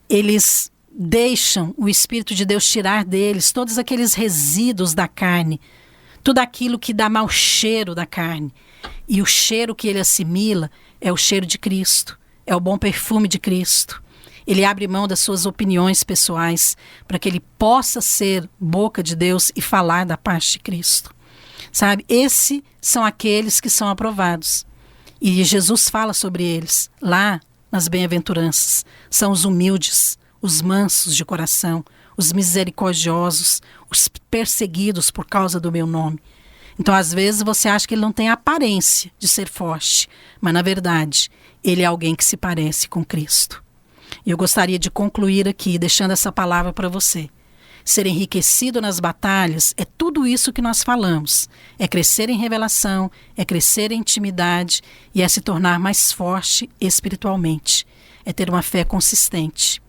S1: eles deixam o Espírito de Deus tirar deles todos aqueles resíduos da carne, tudo aquilo que dá mau cheiro da carne. E o cheiro que ele assimila é o cheiro de Cristo, é o bom perfume de Cristo. Ele abre mão das suas opiniões pessoais para que ele possa ser boca de Deus e falar da parte de Cristo. Sabe, esses são aqueles que são aprovados. E Jesus fala sobre eles lá nas bem-aventuranças. São os humildes, os mansos de coração, os misericordiosos, os perseguidos por causa do meu nome. Então, às vezes, você acha que ele não tem a aparência de ser forte, mas, na verdade, ele é alguém que se parece com Cristo. E eu gostaria de concluir aqui, deixando essa palavra para você. Ser enriquecido nas batalhas é tudo isso que nós falamos. É crescer em revelação, é crescer em intimidade e é se tornar mais forte espiritualmente. É ter uma fé consistente.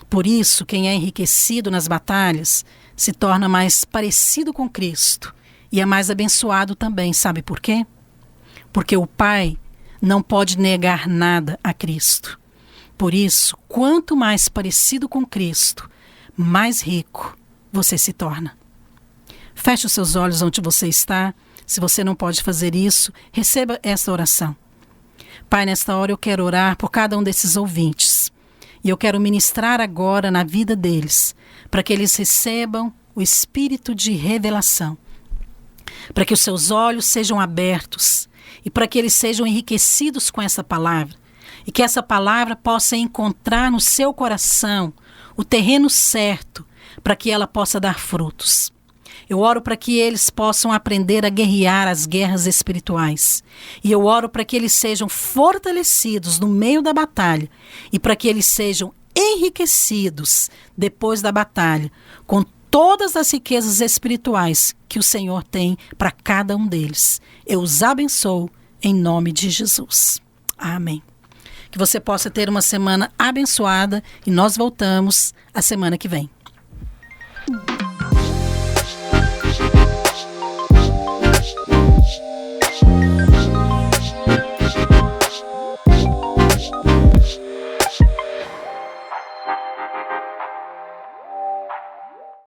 S1: Por isso, quem é enriquecido nas batalhas se torna mais parecido com Cristo e é mais abençoado também. Sabe por quê? Porque o Pai não pode negar nada a Cristo. Por isso, quanto mais parecido com Cristo, mais rico você se torna. Feche os seus olhos onde você está. Se você não pode fazer isso, receba esta oração. Pai, nesta hora eu quero orar por cada um desses ouvintes. E eu quero ministrar agora na vida deles, para que eles recebam o espírito de revelação, para que os seus olhos sejam abertos e para que eles sejam enriquecidos com essa palavra e que essa palavra possa encontrar no seu coração o terreno certo para que ela possa dar frutos. Eu oro para que eles possam aprender a guerrear as guerras espirituais. E eu oro para que eles sejam fortalecidos no meio da batalha e para que eles sejam enriquecidos depois da batalha com todas as riquezas espirituais que o Senhor tem para cada um deles. Eu os abençoo em nome de Jesus. Amém. Que você possa ter uma semana abençoada e nós voltamos a semana que vem.